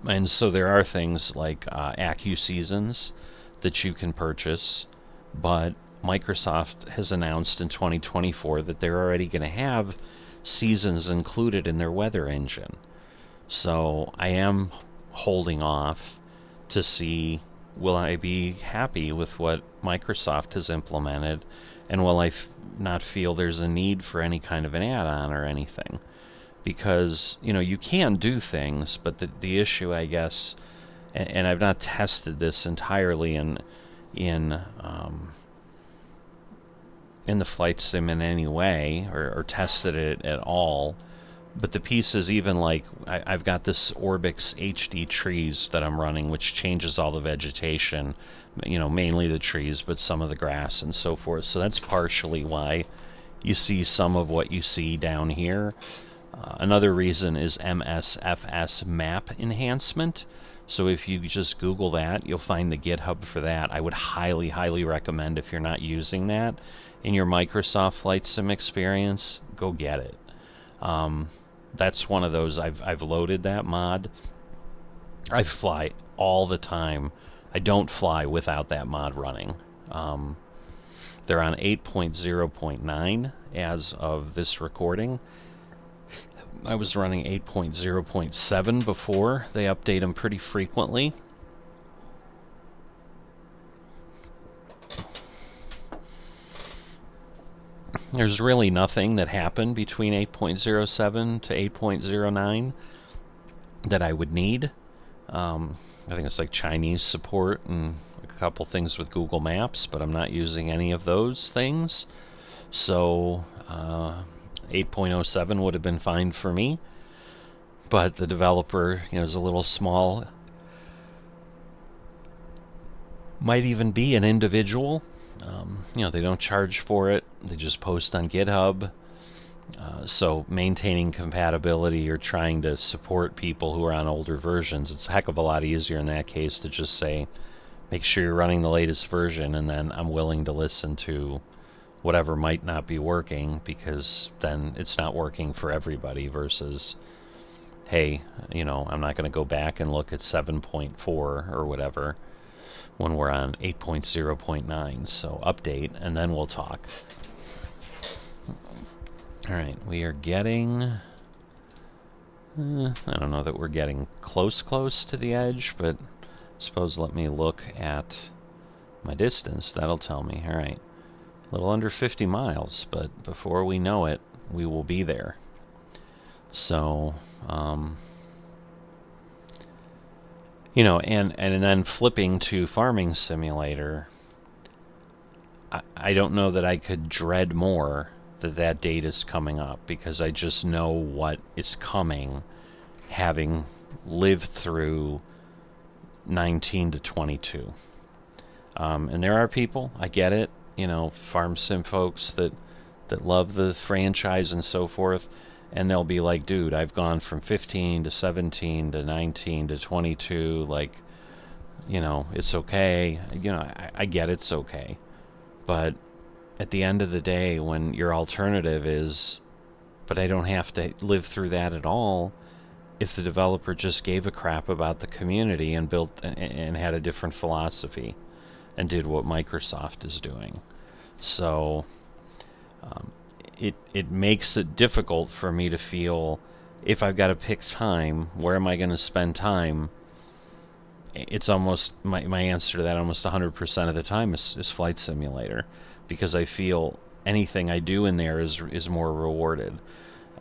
Speaker 1: And so there are things like AccuSeasons that you can purchase, but Microsoft has announced in 2024 that they're already going to have seasons included in their weather engine. So I am holding off to see, will I be happy with what Microsoft has implemented, and will I not feel there's a need for any kind of an add-on or anything. Because, you can do things, but the issue, I guess, and I've not tested this entirely in the flight sim in any way, or tested it at all. But the pieces, even like, I've got this Orbix HD trees that I'm running, which changes all the vegetation, mainly the trees, but some of the grass and so forth. So that's partially why you see some of what you see down here. Another reason is Msfs map enhancement. So if you just Google that, you'll find the GitHub for that. I would highly, highly recommend, if you're not using that in your Microsoft Flight Sim experience, go get it. That's one of those, I've loaded that mod. I fly all the time. I don't fly without that mod running. They're on 8.0.9 as of this recording. I was running 8.0.7 before. They update them pretty frequently. There's really nothing that happened between 8.07 to 8.09 that I would need. I think it's like Chinese support and a couple things with Google Maps, but I'm not using any of those things. So 8.07 would have been fine for me, but the developer, is a little small. Might even be an individual. They don't charge for it. They just post on GitHub. So maintaining compatibility or trying to support people who are on older versions, it's a heck of a lot easier in that case to just say, make sure you're running the latest version, and then I'm willing to listen to whatever might not be working, because then it's not working for everybody, versus, hey, I'm not going to go back and look at 7.4 or whatever when we're on 8.0.9. So update, and then we'll talk. Alright, we are getting... I don't know that we're getting close to the edge, but I suppose let me look at my distance. That'll tell me. Alright, a little under 50 miles, but before we know it, we will be there. So, and then flipping to Farming Simulator, I don't know that I could dread more that date is coming up, because I just know what is coming, having lived through 19 to 22. And there are people, I get it, farm sim folks that love the franchise and so forth, and they'll be like, dude, I've gone from 15 to 17 to 19 to 22, like, it's okay. I get it's okay. But at the end of the day, when your alternative is, but I don't have to live through that at all, if the developer just gave a crap about the community and built and had a different philosophy and did what Microsoft is doing. So it makes it difficult for me to feel, if I've got to pick time, where am I going to spend time? It's almost, my answer to that almost 100% of the time is Flight Simulator, because I feel anything I do in there is more rewarded.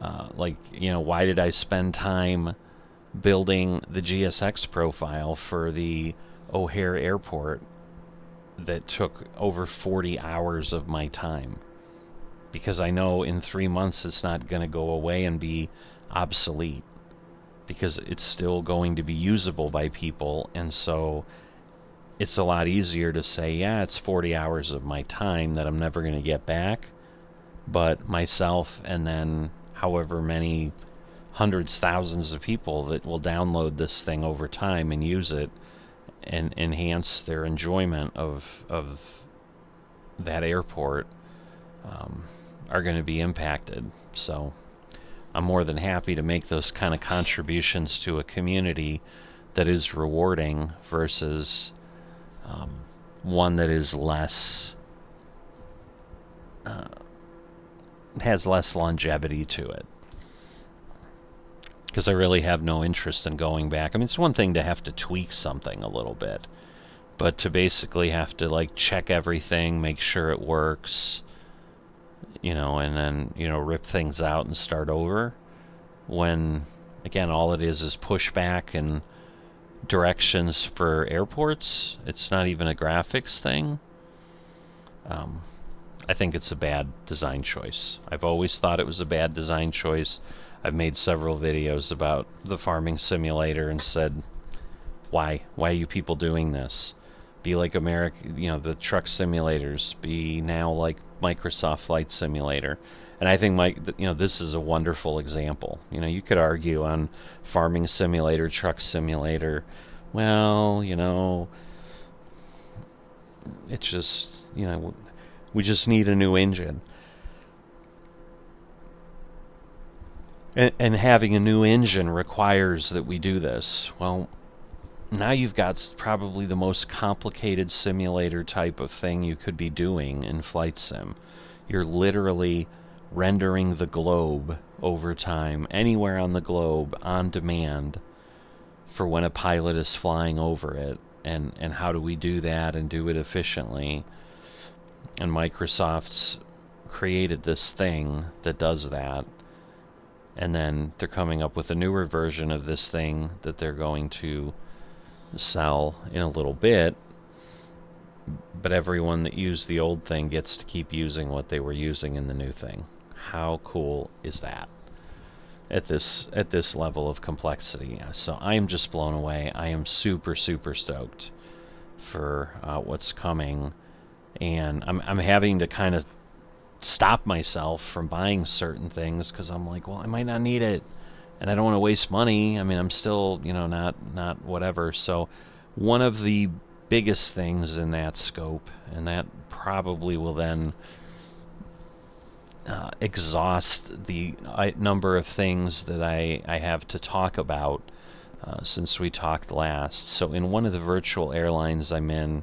Speaker 1: Why did I spend time building the GSX profile for the O'Hare Airport that took over 40 hours of my time? Because I know in 3 months it's not going to go away and be obsolete, because it's still going to be usable by people, and so it's a lot easier to say, yeah, it's 40 hours of my time that I'm never going to get back, but myself and then however many hundreds, thousands of people that will download this thing over time and use it and enhance their enjoyment of that airport are going to be impacted. So I'm more than happy to make those kind of contributions to a community that is rewarding, versus one that is less has less longevity to it. Because I really have no interest in going back. I mean, it's one thing to have to tweak something a little bit, but to basically have to like check everything, make sure it works, and then, rip things out and start over, when, again, all it is pushback and directions for airports. It's not even a graphics thing. I think it's a bad design choice. I've always thought it was a bad design choice. I've made several videos about the farming simulator and said, why are you people doing this? Be like America, the truck simulators. Be now like Microsoft Flight Simulator. And I think this is a wonderful example. You could argue on farming simulator, truck simulator. Well, it's just, we just need a new engine. And having a new engine requires that we do this. Well, now you've got probably the most complicated simulator type of thing you could be doing in Flight Sim. You're literally rendering the globe over time, anywhere on the globe, on demand, for when a pilot is flying over it. And how do we do that and do it efficiently? And Microsoft's created this thing that does that. And then they're coming up with a newer version of this thing that they're going to sell in a little bit. But everyone that used the old thing gets to keep using what they were using in the new thing. How cool is that? At this level of complexity. So I am just blown away. I am super, super stoked for what's coming. And I'm having to kind of stop myself from buying certain things because I'm like, well, I might not need it, and I don't want to waste money. I mean, I'm still, not whatever. So one of the biggest things in that scope, and that probably will then exhaust the number of things that I have to talk about since we talked last. So in one of the virtual airlines I'm in,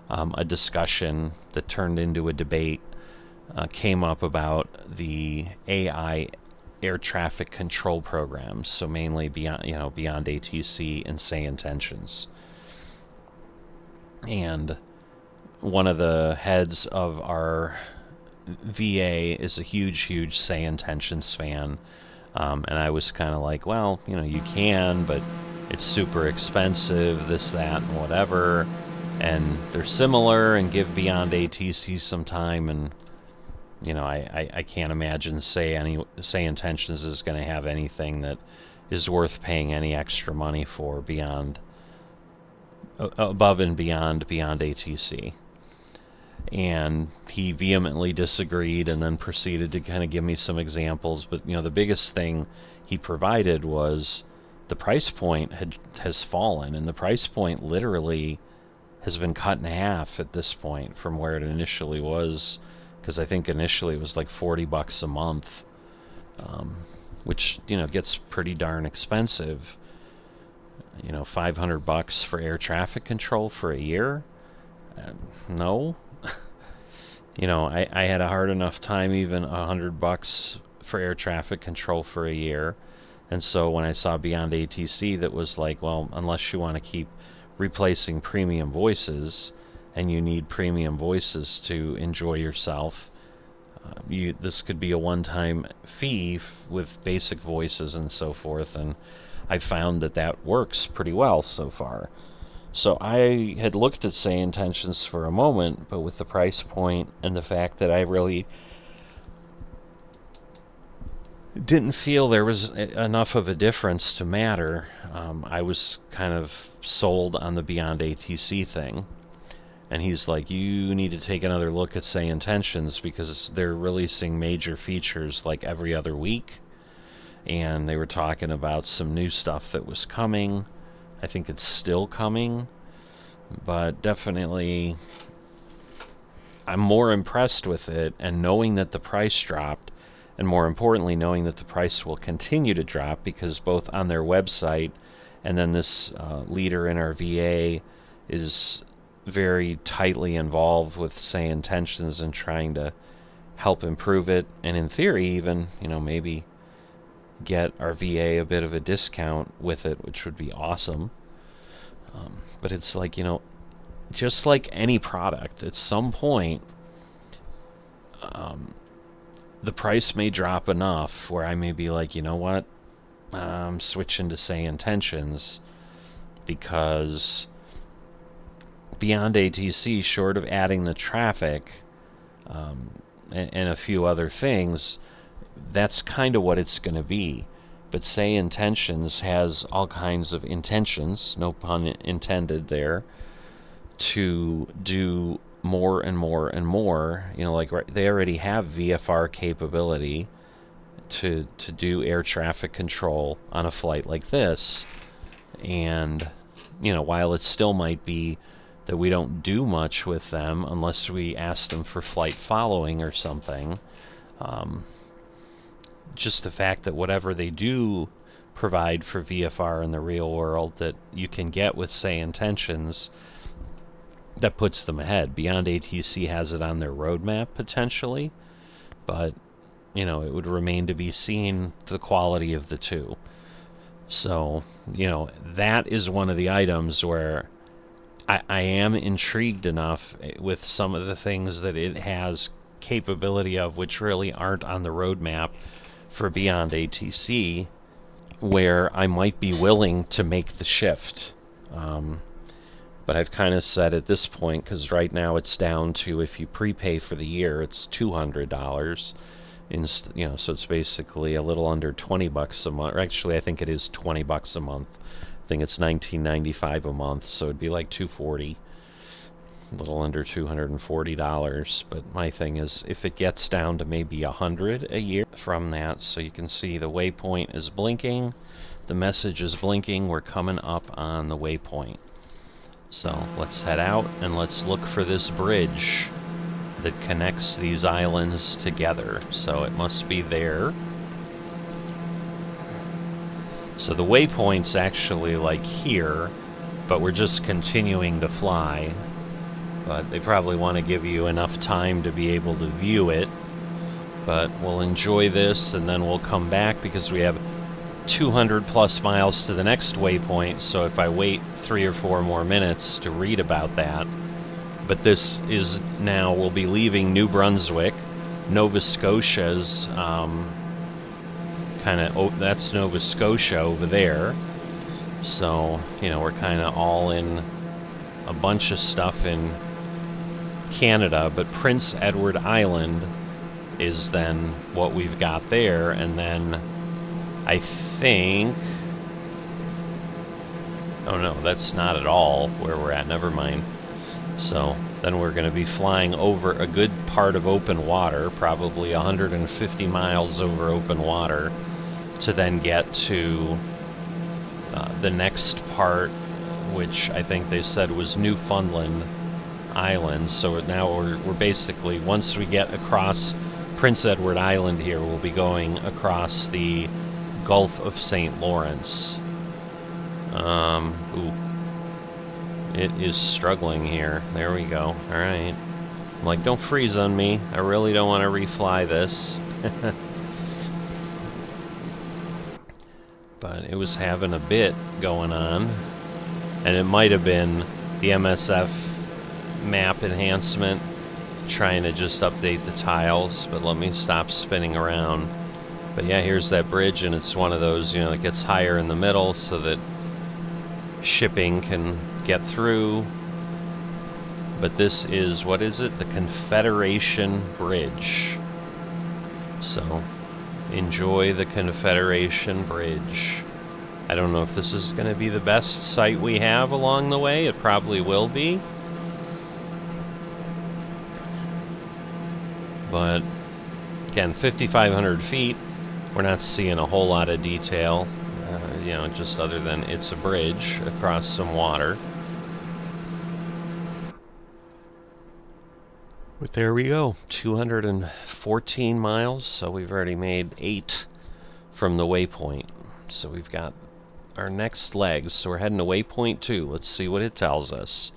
Speaker 1: a discussion that turned into a debate came up about the AI air traffic control programs, so mainly beyond ATC and say intentions. And one of the heads of our VA is a huge say intentions fan, and I was kind of like, well, you can, but it's super expensive, this, that, and whatever, and they're similar, and give beyond ATC some time, and I can't imagine say intentions is going to have anything that is worth paying any extra money for beyond above and beyond ATC. And he vehemently disagreed and then proceeded to kind of give me some examples. But the biggest thing he provided was the price point has fallen, and the price point literally has been cut in half at this point from where it initially was. Because I think initially it was like $40 a month, which gets pretty darn expensive. $500 for air traffic control for a year? No. I had a hard enough time even $100 for air traffic control for a year. And so when I saw Beyond ATC that was like, well, unless you want to keep replacing premium voices, and you need premium voices to enjoy yourself, this could be a one-time fee with basic voices and so forth, and I found that works pretty well so far. So I had looked at say intentions for a moment, but with the price point and the fact that I really didn't feel there was enough of a difference to matter, I was kind of sold on the Beyond ATC thing. And he's like, you need to take another look at say intentions because they're releasing major features like every other week. And they were talking about some new stuff that was coming. I think it's still coming, but definitely I'm more impressed with it, and knowing that the price dropped, and more importantly knowing that the price will continue to drop, because both on their website and then this leader in our VA is very tightly involved with say intentions and trying to help improve it, and in theory even, maybe get our VA a bit of a discount with it, which would be awesome. But it's like, just like any product, at some point, the price may drop enough where I may be like, you know what, I'm switching to, say, intentions, because beyond ATC, short of adding the traffic and a few other things, that's kind of what it's going to be. But say intentions has all kinds of intentions, no pun intended there, to do more and more and more. Like they already have VFR capability to do air traffic control on a flight like this. And, while it still might be that we don't do much with them unless we ask them for flight following or something, just the fact that whatever they do provide for VFR in the real world that you can get with, say, intentions, that puts them ahead. Beyond ATC has it on their roadmap potentially, but it would remain to be seen the quality of the two. So that is one of the items where I am intrigued enough with some of the things that it has capability of, which really aren't on the roadmap for beyond ATC, where I might be willing to make the shift. But I've kind of said at this point, because right now it's down to, if you prepay for the year, it's $200. So it's basically a little under $20 a month. Or actually, I think it is $20 a month. I think it's $19.95 a month, so it'd be like $240, a little under $240. But my thing is, if it gets down to maybe $100 a year from that, so you can see the waypoint is blinking, the message is blinking, we're coming up on the waypoint. So let's head out and let's look for this bridge that connects these islands together. So it must be there. So the waypoint's actually like here, but we're just continuing to fly. But they probably want to give you enough time to be able to view it. But we'll enjoy this and then we'll come back, because we have 200 plus miles to the next waypoint. So if I wait 3 or 4 more minutes to read about that. But this is now, we'll be leaving New Brunswick. Nova Scotia's that's Nova Scotia over there. So, we're kind of all in a bunch of stuff in Canada, but Prince Edward Island is then what we've got there. And then I think, oh no, that's not at all where we're at, never mind. So then we're going to be flying over a good part of open water, probably 150 miles over open water, to then get to the next part, which I think they said was Newfoundland Island. So now we're basically, once we get across Prince Edward Island here, we'll be going across the Gulf of St. Lawrence. It is struggling here. There we go. Alright. I'm like, don't freeze on me. I really don't want to refly this. But it was having a bit going on. And it might have been the MSF map enhancement trying to just update the tiles. But let me stop spinning around. But yeah, here's that bridge, and it's one of those, that gets higher in the middle so that shipping can get through. But this is, what is it? The Confederation Bridge. So enjoy the Confederation Bridge. I don't know if this is going to be the best sight we have along the way. It probably will be. But again, 5,500 feet. We're not seeing a whole lot of detail. Just other than it's a bridge across some water. But there we go, 214 miles, so we've already made 8 from the waypoint. So we've got our next legs, so we're heading to waypoint 2. Let's see what it tells us.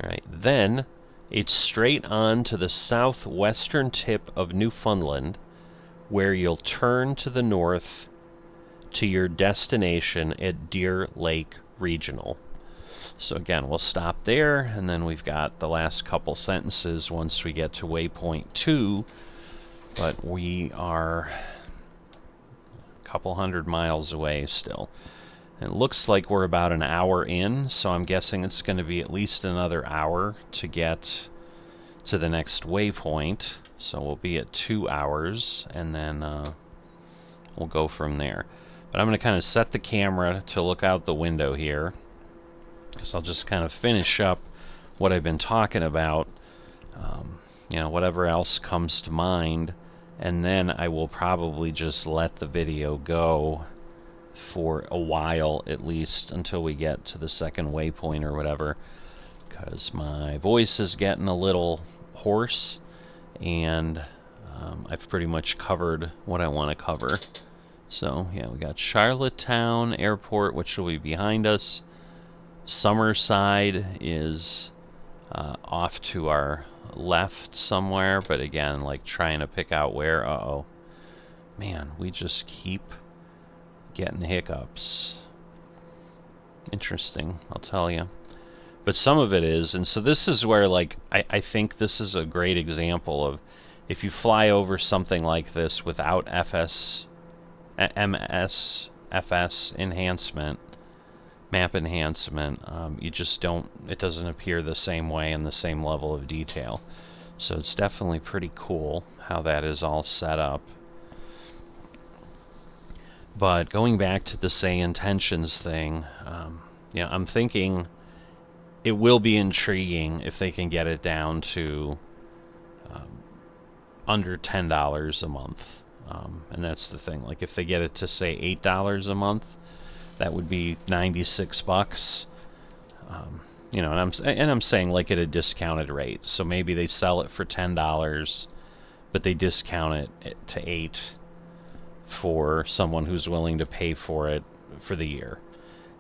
Speaker 1: Alright, then It's straight on to the southwestern tip of Newfoundland, where you'll turn to the north to your destination at Deer Lake Regional. So again, we'll stop there, and then we've got the last couple sentences once we get to waypoint 2, but we are a couple hundred miles away still. It looks like we're about an hour in, so I'm guessing it's going to be at least another hour to get to the next waypoint. So we'll be at 2 hours, and then we'll go from there. But I'm going to kind of set the camera to look out the window here, because I'll just kind of finish up what I've been talking about, you know, whatever else comes to mind, and then I will probably just let the video go for a while, at least until we get to the second waypoint or whatever, because my voice is getting a little hoarse, and I've pretty much covered what I want to cover. So yeah, we got Charlottetown Airport, which will be behind us. Summerside is off to our left somewhere, but again, like trying to pick out where. Uh-oh. Man, we just keep getting hiccups. Interesting, I'll tell you. But some of it is, and so this is where, like, I think this is a great example of if you fly over something like this without MSFS enhancement, map enhancement, you just don't, it doesn't appear the same way and the same level of detail. So it's definitely pretty cool how that is all set up. But going back to the say intentions thing, you know, I'm thinking it will be intriguing if they can get it down to under $10 a month. And that's the thing. Like, if they get it to, say, $8 a month, that would be $96. You know, and I'm saying, like, at a discounted rate. So maybe they sell it for $10, but they discount it to $8 for someone who's willing to pay for it for the year.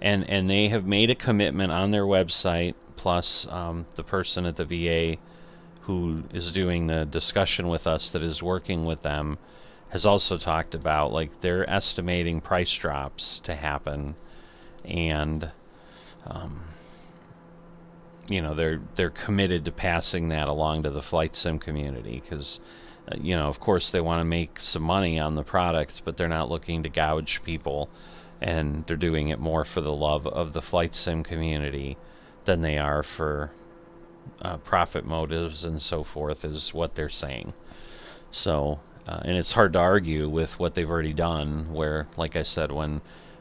Speaker 1: And they have made a commitment on their website, plus the person at the VA who is doing the discussion with us that is working with them has also talked about, like, they're estimating price drops to happen, and you know, they're committed to passing that along to the flight sim community, because you know, of course they want to make some money on the product, but they're not looking to gouge people, and they're doing it more for the love of the flight sim community than they are for profit motives and so forth, is what they're saying. So and it's hard to argue with what they've already done, where, like I said, when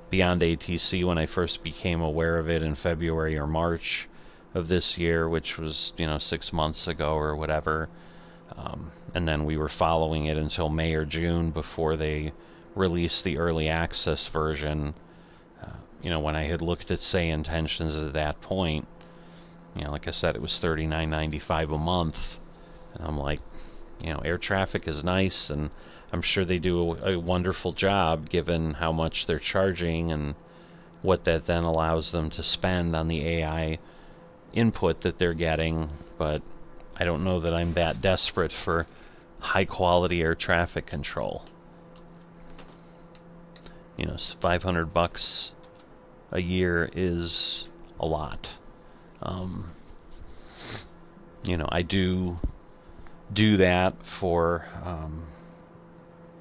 Speaker 1: Beyond ATC, when I first became aware of it in February or March of this year, which was, you know, 6 months ago or whatever, and then we were following it until May or June before they released the early access version. You know, when I had looked at say intentions at that point, you know, like I said, it was $39.95 a month, and I'm like, you know, air traffic is nice, and I'm sure they do a wonderful job given how much they're charging and what that then allows them to spend on the AI input that they're getting, but I don't know that I'm that desperate for high quality air traffic control. You know, $500 a year is a lot. You know, I do that for,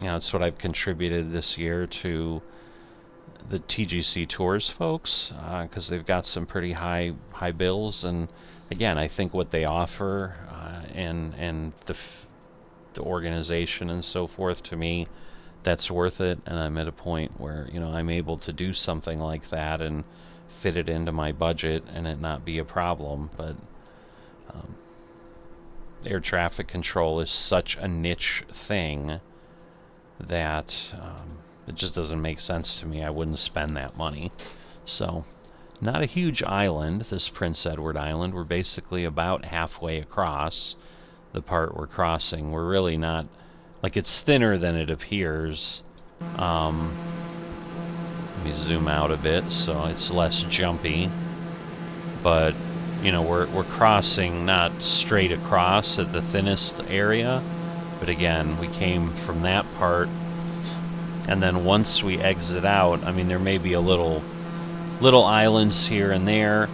Speaker 1: you know, it's what I've contributed this year to the TGC Tours folks, because they've got some pretty high bills, and again, I think what they offer and the organization and so forth, to me, that's worth it, and I'm at a point where, you know, I'm able to do something like that and fit it into my budget and it not be a problem. But air traffic control is such a niche thing that it just doesn't make sense to me. I wouldn't spend that money. So, not a huge island, this Prince Edward Island. We're basically about halfway across the part we're crossing. We're really not, like, it's thinner than it appears. Let me zoom out a bit so it's less jumpy. But you know, we're crossing not straight across at the thinnest area, but again, we came from that part, and then once we exit out, I mean, there may be a little islands here and there.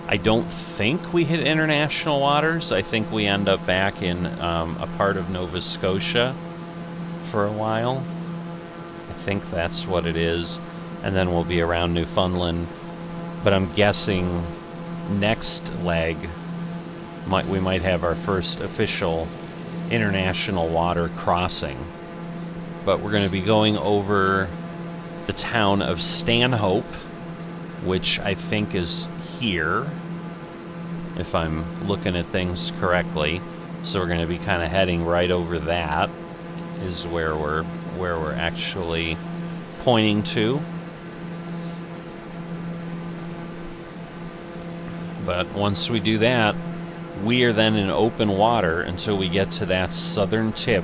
Speaker 1: I don't think we hit international waters. I think we end up back in a part of Nova Scotia for a while. I think that's what it is. And then we'll be around Newfoundland. But I'm guessing next leg, we might have our first official international water crossing. But we're going to be going over the town of Stanhope, which I think is here, if I'm looking at things correctly. So we're going to be kind of heading right over that, is where we're actually pointing to. But once we do that, we are then in open water until we get to that southern tip,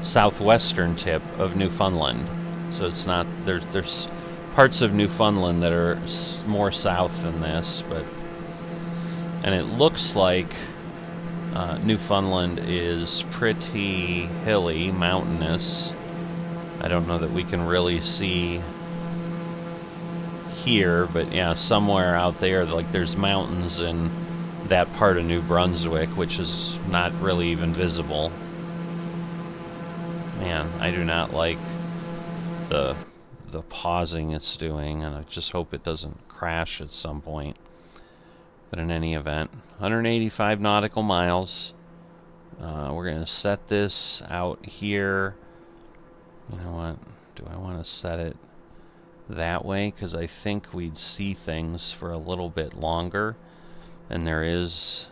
Speaker 1: southwestern tip of Newfoundland. So it's not, there's parts of Newfoundland that are more south than this, but, and it looks like Newfoundland is pretty hilly, mountainous. I don't know that we can really see here, but yeah, somewhere out there, like there's mountains in that part of New Brunswick, which is not really even visible. Man, I do not like the pausing it's doing, and I just hope it doesn't crash at some point. But in any event, 185 nautical miles. We're going to set this out here. You know what? Do I want to set it that way? Because I think we'd see things for a little bit longer. And there is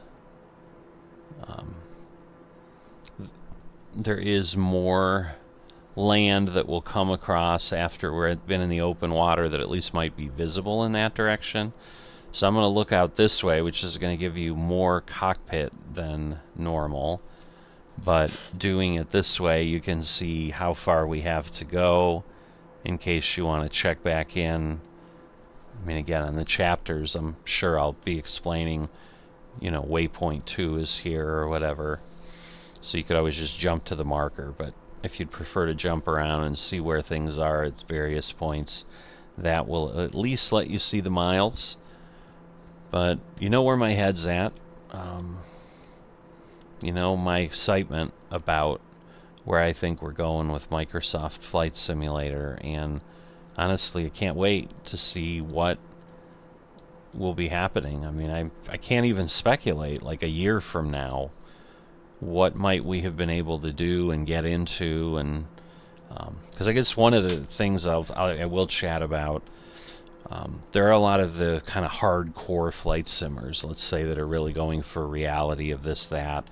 Speaker 1: more land that will come across after we've been in the open water that at least might be visible in that direction. So I'm going to look out this way, which is going to give you more cockpit than normal. But doing it this way, you can see how far we have to go in case you want to check back in. I mean, again, on the chapters, I'm sure I'll be explaining, you know, waypoint 2 is here or whatever. So you could always just jump to the marker. But if you'd prefer to jump around and see where things are at various points, that will at least let you see the miles. But you know where my head's at. You know, my excitement about where I think we're going with Microsoft Flight Simulator, and honestly, I can't wait to see what will be happening. I mean, I can't even speculate, like a year from now, what might we have been able to do and get into, and because I guess one of the things I will chat about, there are a lot of the kind of hardcore flight simmers, let's say, that are really going for reality of this, that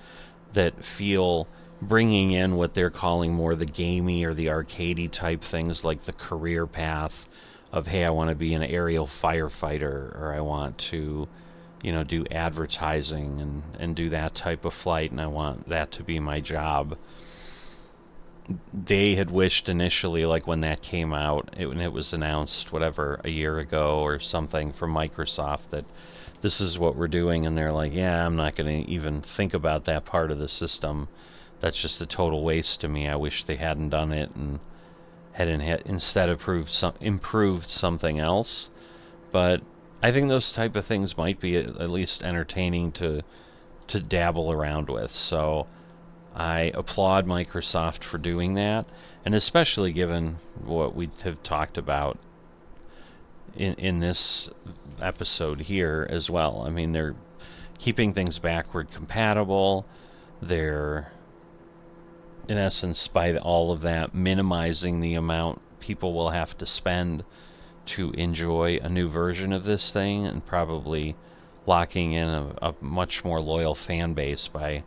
Speaker 1: feel bringing in what they're calling more the gamey or the arcadey type things, like the career path of, hey, I want to be an aerial firefighter, or I want to, you know, do advertising and do that type of flight, and I want that to be my job. They had wished initially, like when that came out, when it was announced, whatever, a year ago or something from Microsoft, that this is what we're doing, and they're like, yeah, I'm not going to even think about that part of the system. That's just a total waste to me. I wish they hadn't done it and had instead improved something else. But I think those type of things might be at least entertaining to dabble around with. So I applaud Microsoft for doing that, and especially given what we have talked about in this episode here as well. I mean, they're keeping things backward compatible. They're, in essence, by all of that, minimizing the amount people will have to spend to enjoy a new version of this thing, and probably locking in a much more loyal fan base by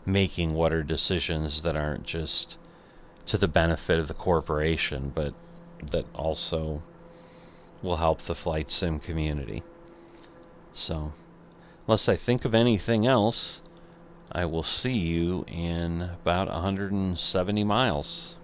Speaker 1: making what are decisions that aren't just to the benefit of the corporation, but that also will help the flight sim community. So, unless I think of anything else, I will see you in about 170 miles.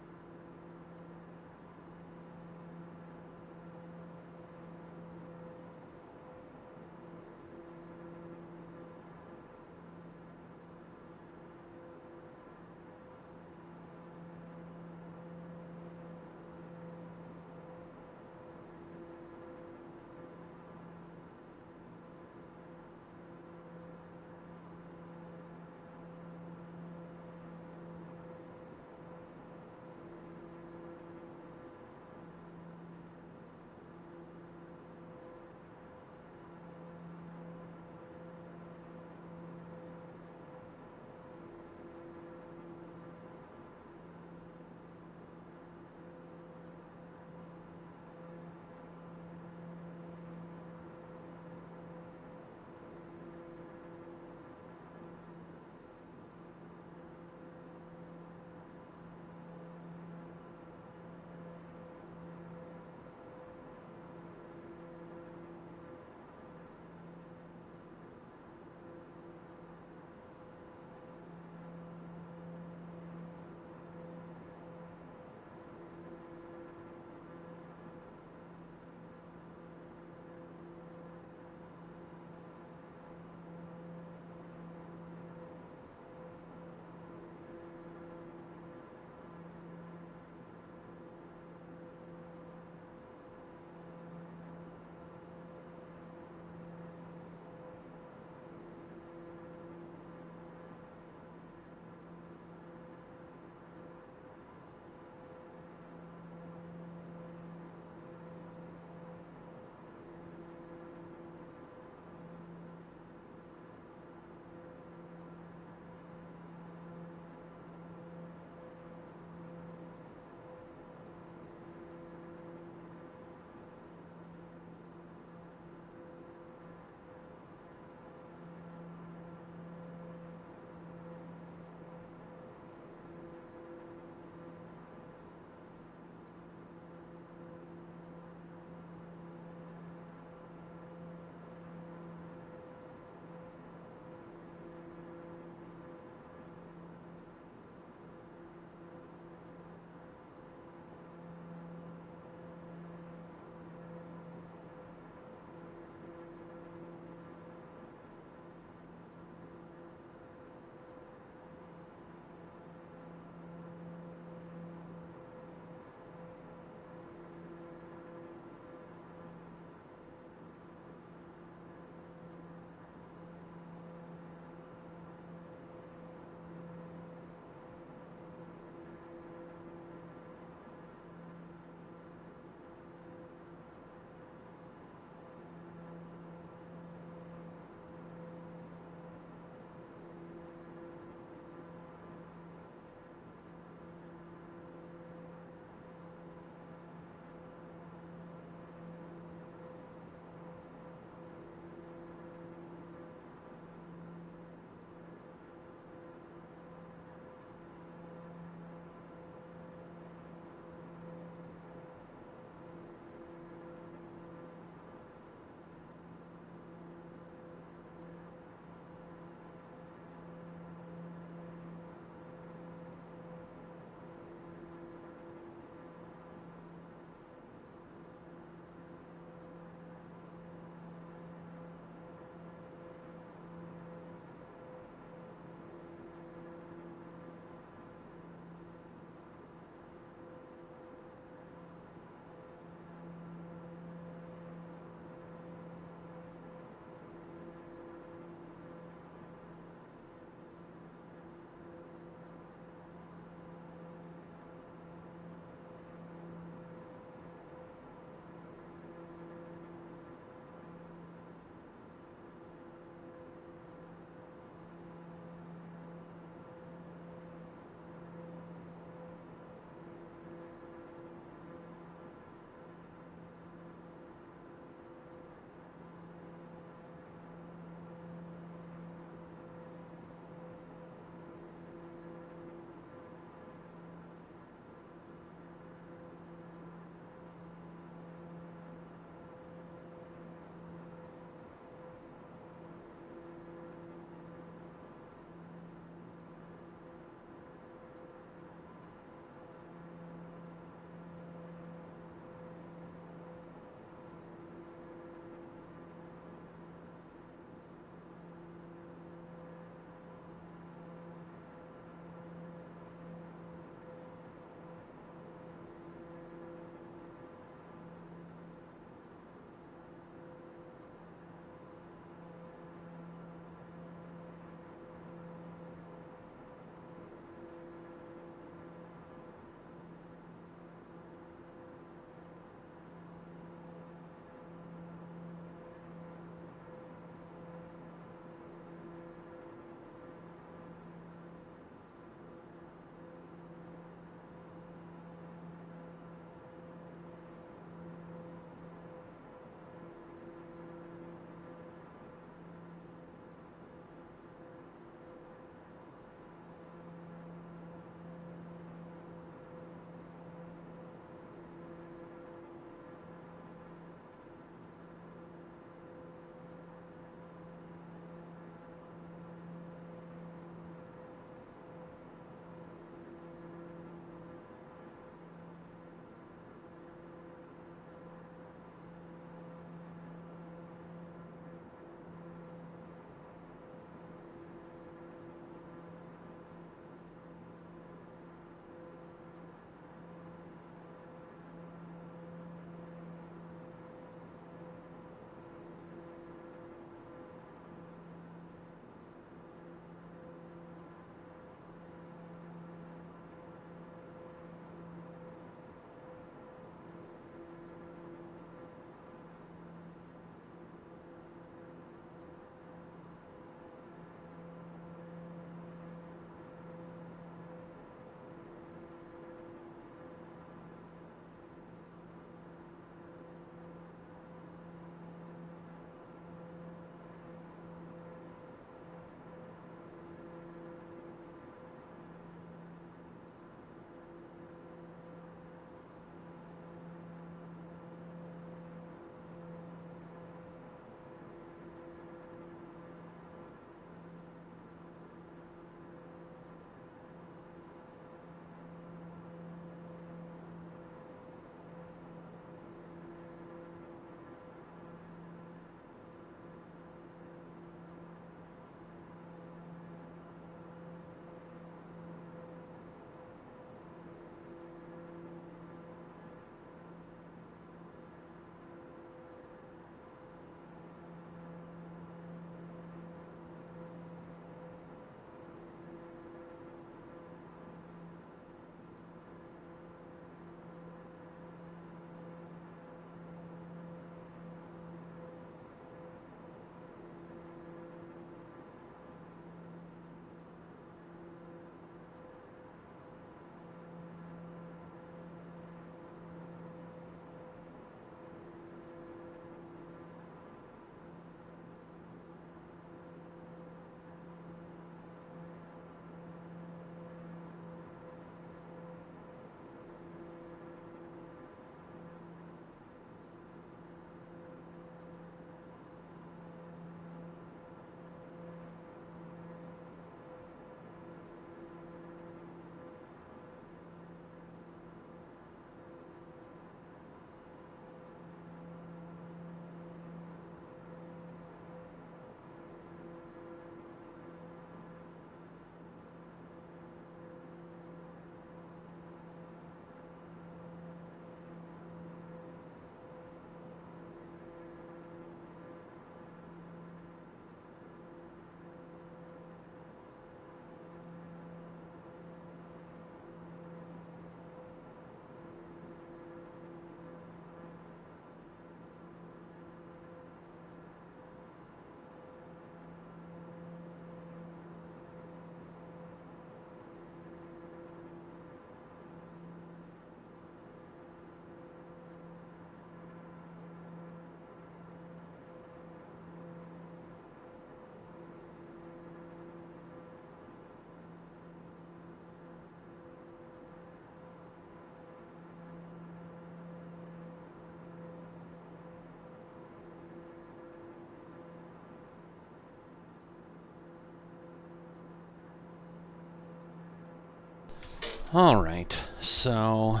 Speaker 1: Alright, so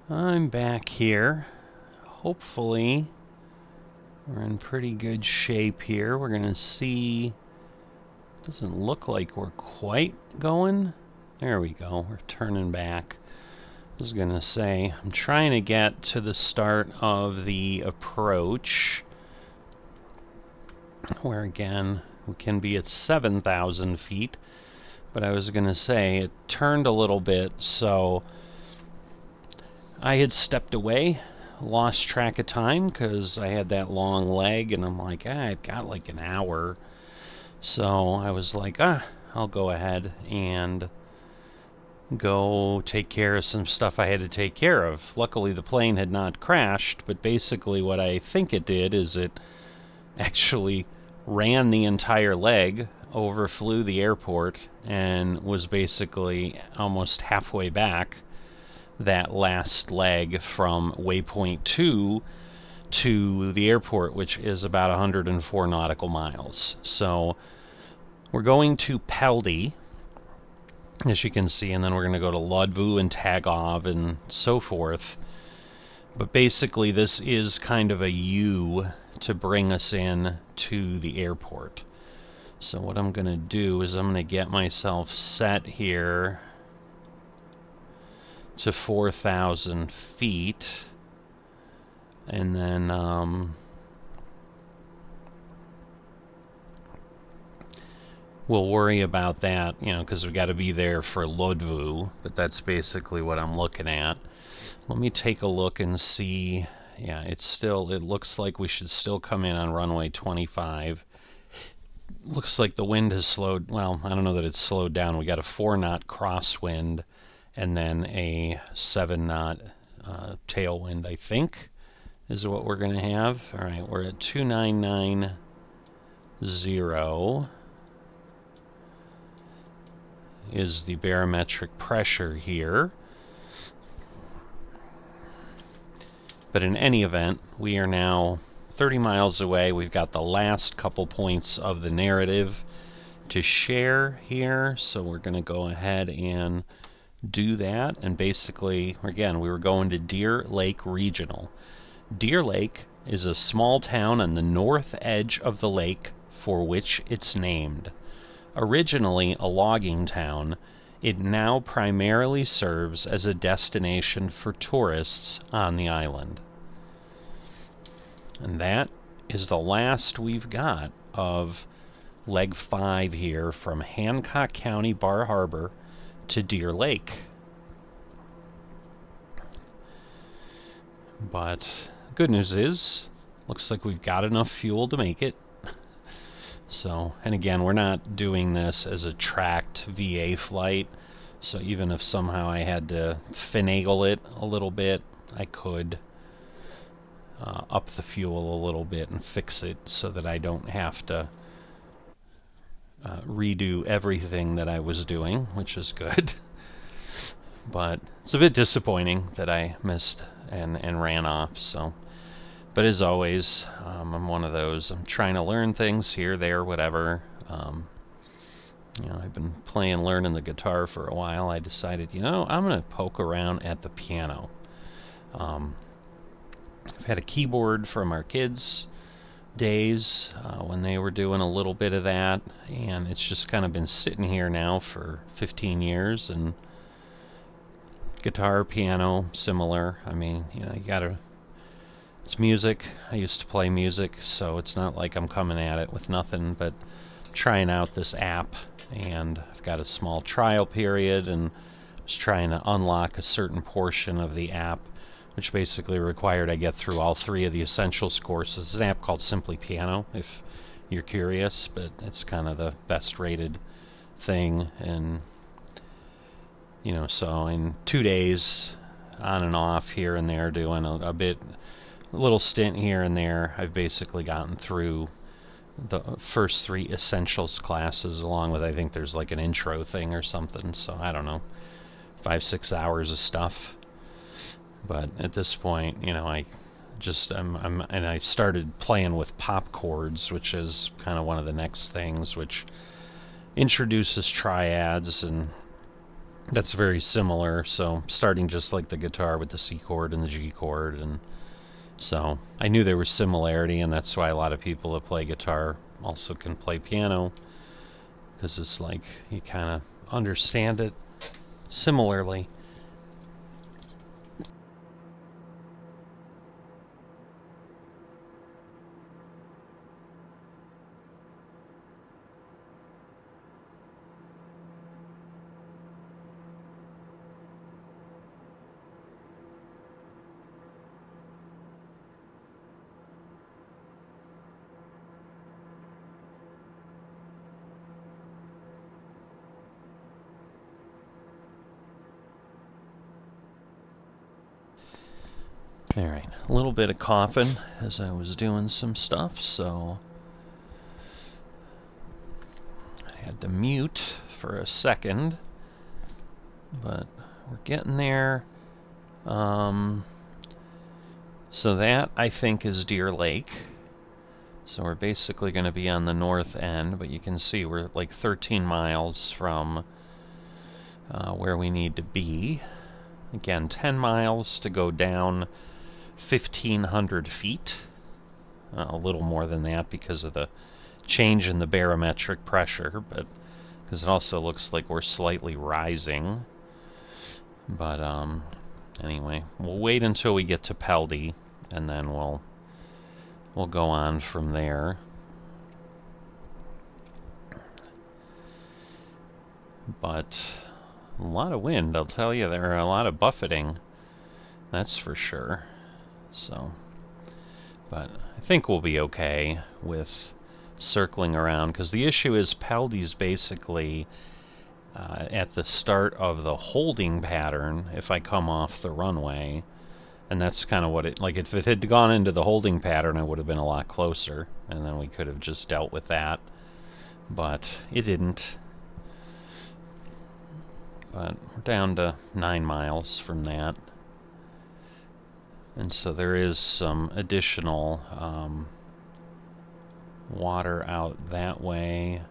Speaker 1: I'm back here. Hopefully we're in pretty good shape here. We're going to see... Doesn't look like we're quite going. There we go. We're turning back. I was going to say, I'm trying to get to the start of the approach, where again, we can be at 7,000 feet. But I was going to say, it turned a little bit, so I had stepped away, lost track of time, because I had that long leg, and I'm like, I've got like an hour. So I was like, I'll go ahead and go take care of some stuff I had to take care of. Luckily, the plane had not crashed, but basically what I think it did is it actually ran the entire leg, overflew the airport, and was basically almost halfway back that last leg from waypoint 2 to the airport, which is about 104 nautical miles. So we're going to Kbhb, as you can see, and then we're going to go to Lodvu and Tagov and so forth. But basically this is kind of a U to bring us in to the airport. So what I'm going to do is I'm going to get myself set here to 4,000 feet. And then we'll worry about that, you know, because we've got to be there for Lodvu. But that's basically what I'm looking at. Let me take a look and see. Yeah, it looks like we should still come in on runway 25. Looks like the wind has slowed. Well, I don't know that it's slowed down. We got a 4-knot crosswind and then a 7-knot tailwind, I think, is what we're going to have. All right, we're at 2990 is the barometric pressure here. But in any event, we are now 30 miles away. We've got the last couple points of the narrative to share here, so we're going to go ahead and do that. And basically, again, we were going to Deer Lake Regional. Deer Lake is a small town on the north edge of the lake for which it's named. Originally a logging town, it now primarily serves as a destination for tourists on the island. And that is the last we've got of leg 5 here from Hancock County, Bar Harbor to Deer Lake. But good news is, looks like we've got enough fuel to make it. So, and again, we're not doing this as a tracked VA flight, so even if somehow I had to finagle it a little bit, I could up the fuel a little bit and fix it so that I don't have to redo everything that I was doing, which is good. But it's a bit disappointing that I missed and ran off, so... But as always, I'm one of those. I'm trying to learn things here, there, whatever. You know, I've been learning the guitar for a while. I decided, you know, I'm going to poke around at the piano. I've had a keyboard from our kids' days when they were doing a little bit of that, and it's just kind of been sitting here now for 15 years. And guitar, piano, similar. I mean, you know, you gotta... It's music. I used to play music, so it's not like I'm coming at it with nothing, but trying out this app, and I've got a small trial period, and I was trying to unlock a certain portion of the app, which basically required I get through all 3 of the essentials courses. It's an app called Simply Piano, if you're curious, but it's kind of the best rated thing, and you know, so in 2 days, on and off here and there, doing a little stint here and there, I've basically gotten through the first 3 essentials classes, along with, I think there's like an intro thing or something, so I don't know, 5-6 hours of stuff. But at this point, you know, I started playing with pop chords, which is kind of one of the next things, which introduces triads, and that's very similar. So starting just like the guitar with the C chord and the G chord, and so I knew there was similarity, and that's why a lot of people that play guitar also can play piano, because it's like you kind of understand it similarly. Alright, a little bit of coughing as I was doing some stuff, so I had to mute for a second, but we're getting there. So that, I think, is Deer Lake. So we're basically going to be on the north end, but you can see we're like 13 miles from where we need to be. Again, 10 miles to go down 1,500 feet. A little more than that because of the change in the barometric pressure, but because it also looks like we're slightly rising. But anyway, we'll wait until we get to Kbhb, and then we'll go on from there. But a lot of wind, I'll tell you. There are a lot of buffeting, that's for sure. So, but I think we'll be okay with circling around, because the issue is Kbhb's basically at the start of the holding pattern if I come off the runway, and that's kind of what it, like if it had gone into the holding pattern it would have been a lot closer, and then we could have just dealt with that, but it didn't. But we're down to 9 miles from that. And so there is some additional water out that way.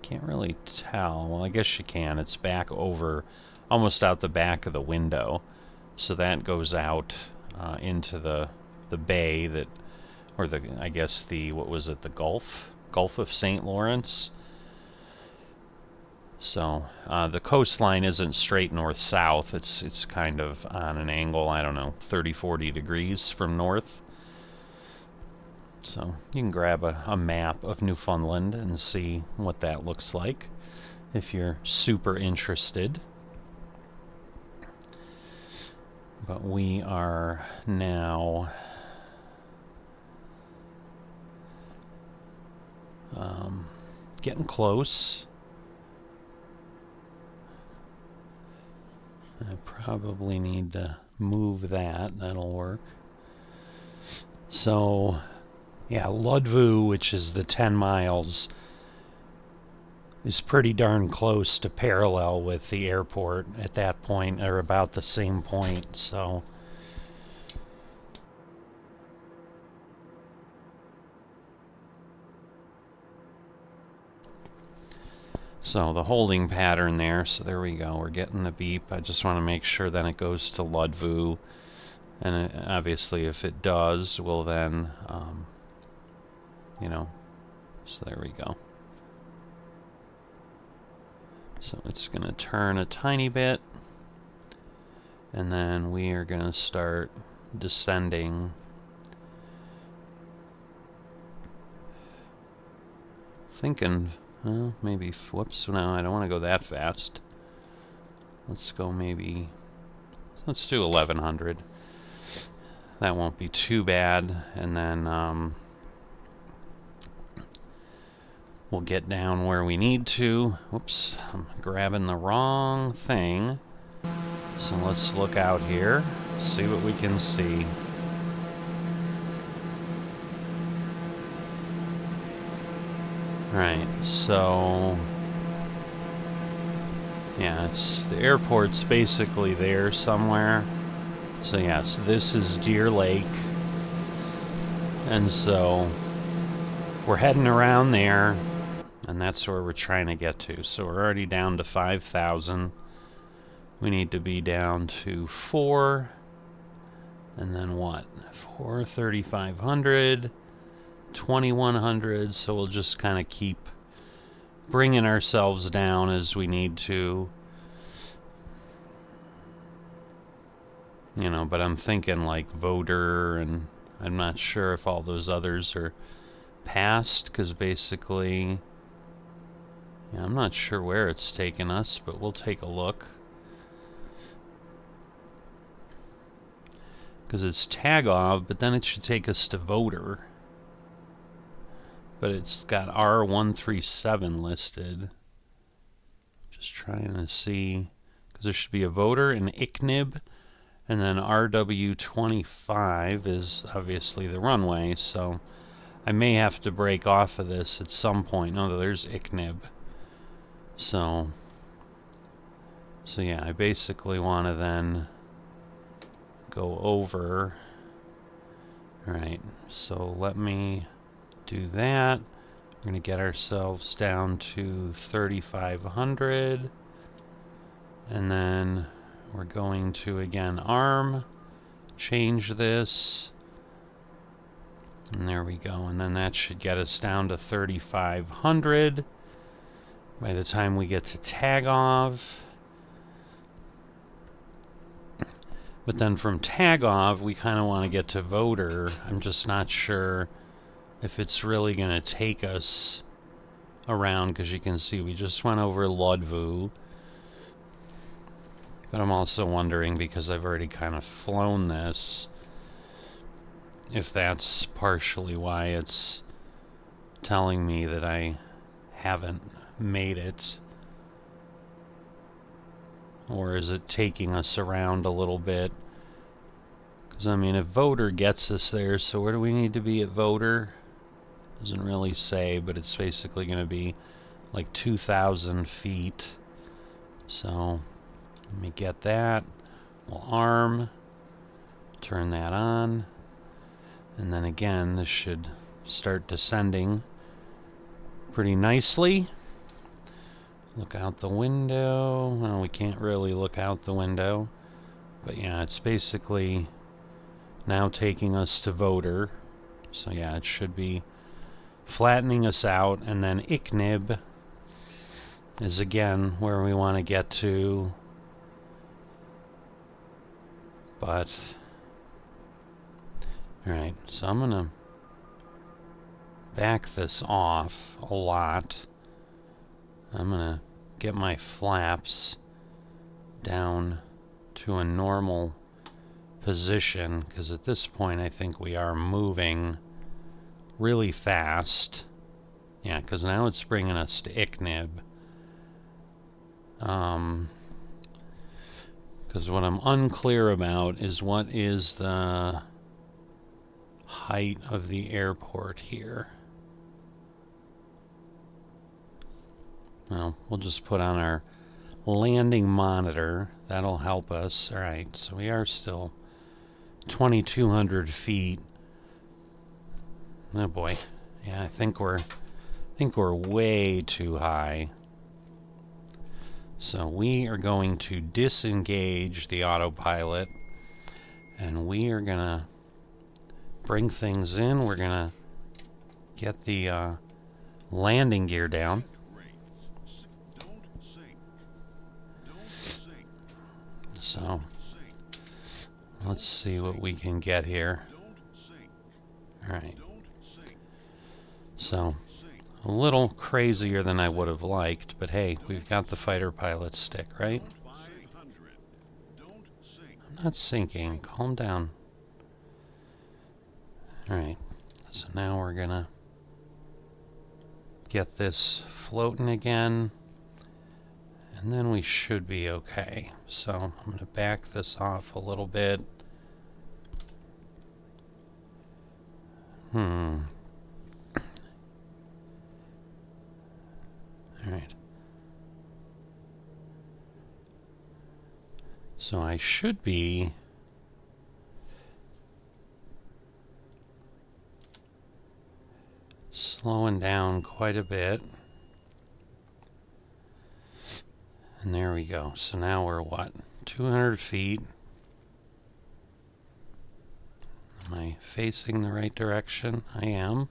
Speaker 1: Can't really tell. Well, I guess you can. It's back over, almost out the back of the window. So that goes out into the bay that, or the, I guess the, what was it, the Gulf of St. Lawrence. So the coastline isn't straight north-south. It's kind of on an angle, I don't know, 30-40 degrees from north. So you can grab a map of Newfoundland and see what that looks like if you're super interested. But we are now getting close. I probably need to move that. That'll work. So, yeah, Ludvu, which is the 10 miles, is pretty darn close to parallel with the airport at that point, or about the same point, so. So the holding pattern there, so there we go, we're getting the beep. I just want to make sure then it goes to Ludvu, and obviously if it does, we'll then, you know, so there we go. So it's going to turn a tiny bit, and then we are going to start descending. Thinking, maybe, whoops, no, I don't want to go that fast. Let's go maybe, let's do 1,100. That won't be too bad, and then we'll get down where we need to. Whoops, I'm grabbing the wrong thing. So let's look out here, see what we can see. Right, so yeah, the airport's basically there somewhere. So yeah, so this is Deer Lake, and so we're heading around there, and that's where we're trying to get to. So we're already down to 5,000. we need to be down to 4. And then what? 4, 3,500, 2,100. So we'll just kind of keep bringing ourselves down as we need to. You know, but I'm thinking like voter, and I'm not sure if all those others are passed, because basically, yeah, I'm not sure where it's taken us, but we'll take a look. Because it's tag off, but then it should take us to voter. But it's got R137 listed. Just trying to see, because there should be a voter, an ICNIB, and then RW25 is obviously the runway, so I may have to break off of this at some point. No, there's ICNIB. So yeah, I basically want to then go over. Alright, so let me do that. We're going to get ourselves down to 3,500. And then we're going to, again, arm, change this. And there we go. And then that should get us down to 3,500 by the time we get to Tagov. But then from Tagov, we kind of want to get to voter. I'm just not sure if it's really going to take us around, because you can see we just went over Lodvu. But I'm also wondering, because I've already kind of flown this, if that's partially why it's telling me that I haven't made it. Or is it taking us around a little bit? Because, I mean, if voter gets us there, so where do we need to be at voter? Doesn't really say, but it's basically going to be like 2,000 feet. So let me get that. We'll arm, turn that on, and then again this should start descending pretty nicely. Look out the window. Well, we can't really look out the window, but yeah, it's basically now taking us to voter. So yeah, it should be flattening us out, and then ICNIB is again where we want to get to. But alright, so I'm gonna back this off a lot. I'm gonna get my flaps down to a normal position, because at this point I think we are moving really fast. Yeah, because now it's bringing us to ICNIB. Because what I'm unclear about is what is the height of the airport here. Well, we'll just put on our landing monitor. That'll help us. Alright, so we are still 2,200 feet. Oh boy. Yeah, I think we're way too high. So we are going to disengage the autopilot, and we are gonna bring things in. We're gonna get the landing gear down. So let's see what we can get here. Alright. So a little crazier than I would have liked, but hey, we've got the fighter pilot stick, right? I'm not sinking. Calm down. Alright, so now we're gonna get this floating again, and then we should be okay. So I'm gonna back this off a little bit. Alright. So I should be slowing down quite a bit. And there we go. So now we're what? 200 feet. Am I facing the right direction? I am.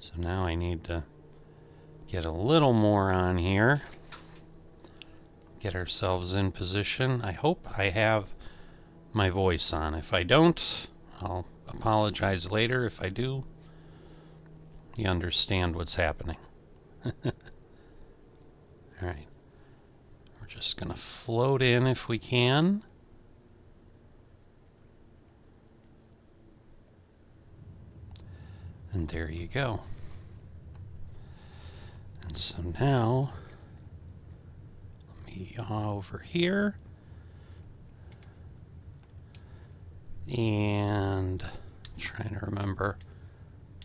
Speaker 1: So now I need to get a little more on here. Get ourselves in position. I hope I have my voice on. If I don't, I'll apologize later. If I do, you understand what's happening. Alright. We're just going to float in if we can. And there you go. And so now, let me yaw over here. And I'm trying to remember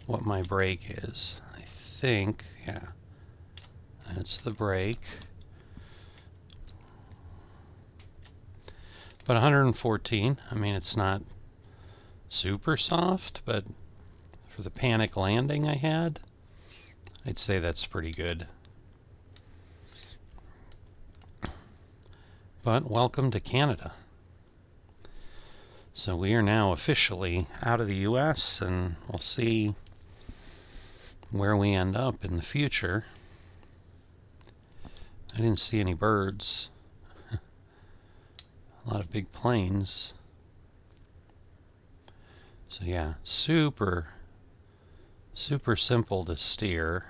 Speaker 1: what my brake is. I think, yeah, that's the brake. But 114, I mean, it's not super soft, but for the panic landing I had, I'd say that's pretty good. But welcome to Canada. So we are now officially out of the US, and we'll see where we end up in the future. I didn't see any birds. A lot of big planes. So yeah, super simple to steer.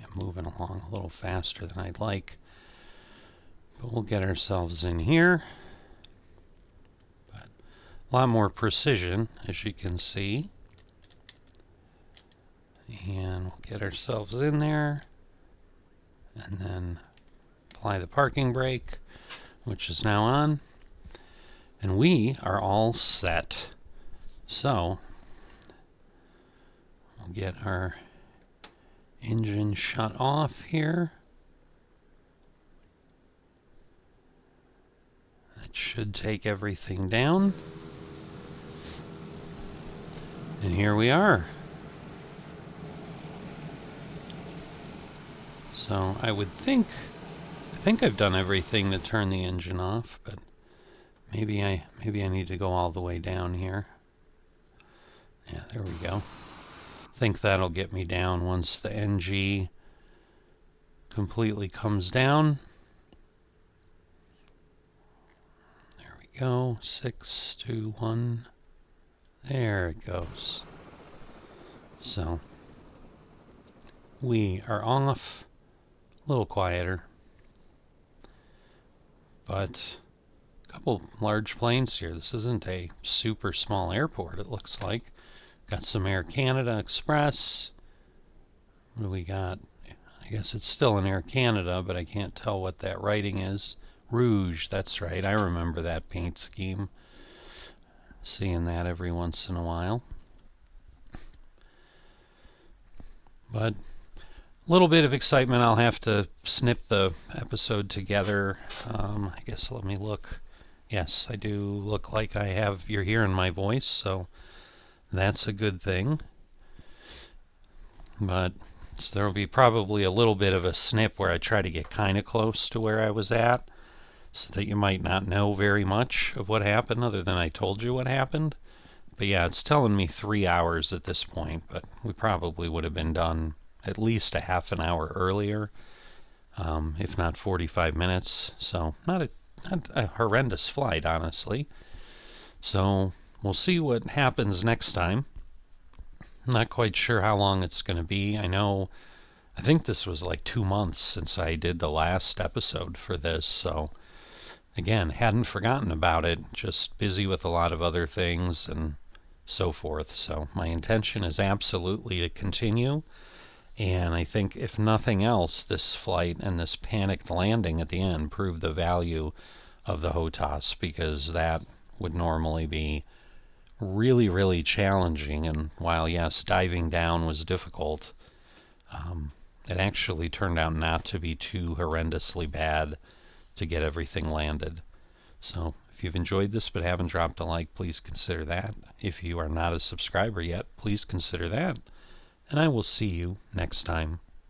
Speaker 1: I'm moving along a little faster than I'd like, but we'll get ourselves in here. But a lot more precision, as you can see. And we'll get ourselves in there, and then apply the parking brake, which is now on, and we are all set. So we'll get our engine shut off here. That should take everything down. And here we are. So I think I've done everything to turn the engine off, but maybe I need to go all the way down here. Yeah, there we go. I think that'll get me down once the NG completely comes down. There we go. 6, 2, 1. There it goes. So we are off. A little quieter. But a couple large planes here. This isn't a super small airport, it looks like. Got some Air Canada Express. What do we got? I guess it's still an Air Canada, but I can't tell what that writing is. Rouge, that's right. I remember that paint scheme. Seeing that every once in a while. But a little bit of excitement. I'll have to snip the episode together. I guess let me look. Yes, I do look like you're hearing my voice, so that's a good thing. But so there will be probably a little bit of a snip where I try to get kind of close to where I was at, so that you might not know very much of what happened other than I told you what happened. But yeah, it's telling me 3 hours at this point, but we probably would have been done at least a half an hour earlier, if not 45 minutes. So not a horrendous flight, honestly. So we'll see what happens next time. I'm not quite sure how long it's going to be. I think this was like 2 months since I did the last episode for this, so again, hadn't forgotten about it, just busy with a lot of other things and so forth. So my intention is absolutely to continue. And I think, if nothing else, this flight and this panicked landing at the end proved the value of the HOTAS, because that would normally be really, really challenging. And while, yes, diving down was difficult, it actually turned out not to be too horrendously bad to get everything landed. So if you've enjoyed this but haven't dropped a like, please consider that. If you are not a subscriber yet, please consider that. And I will see you next time.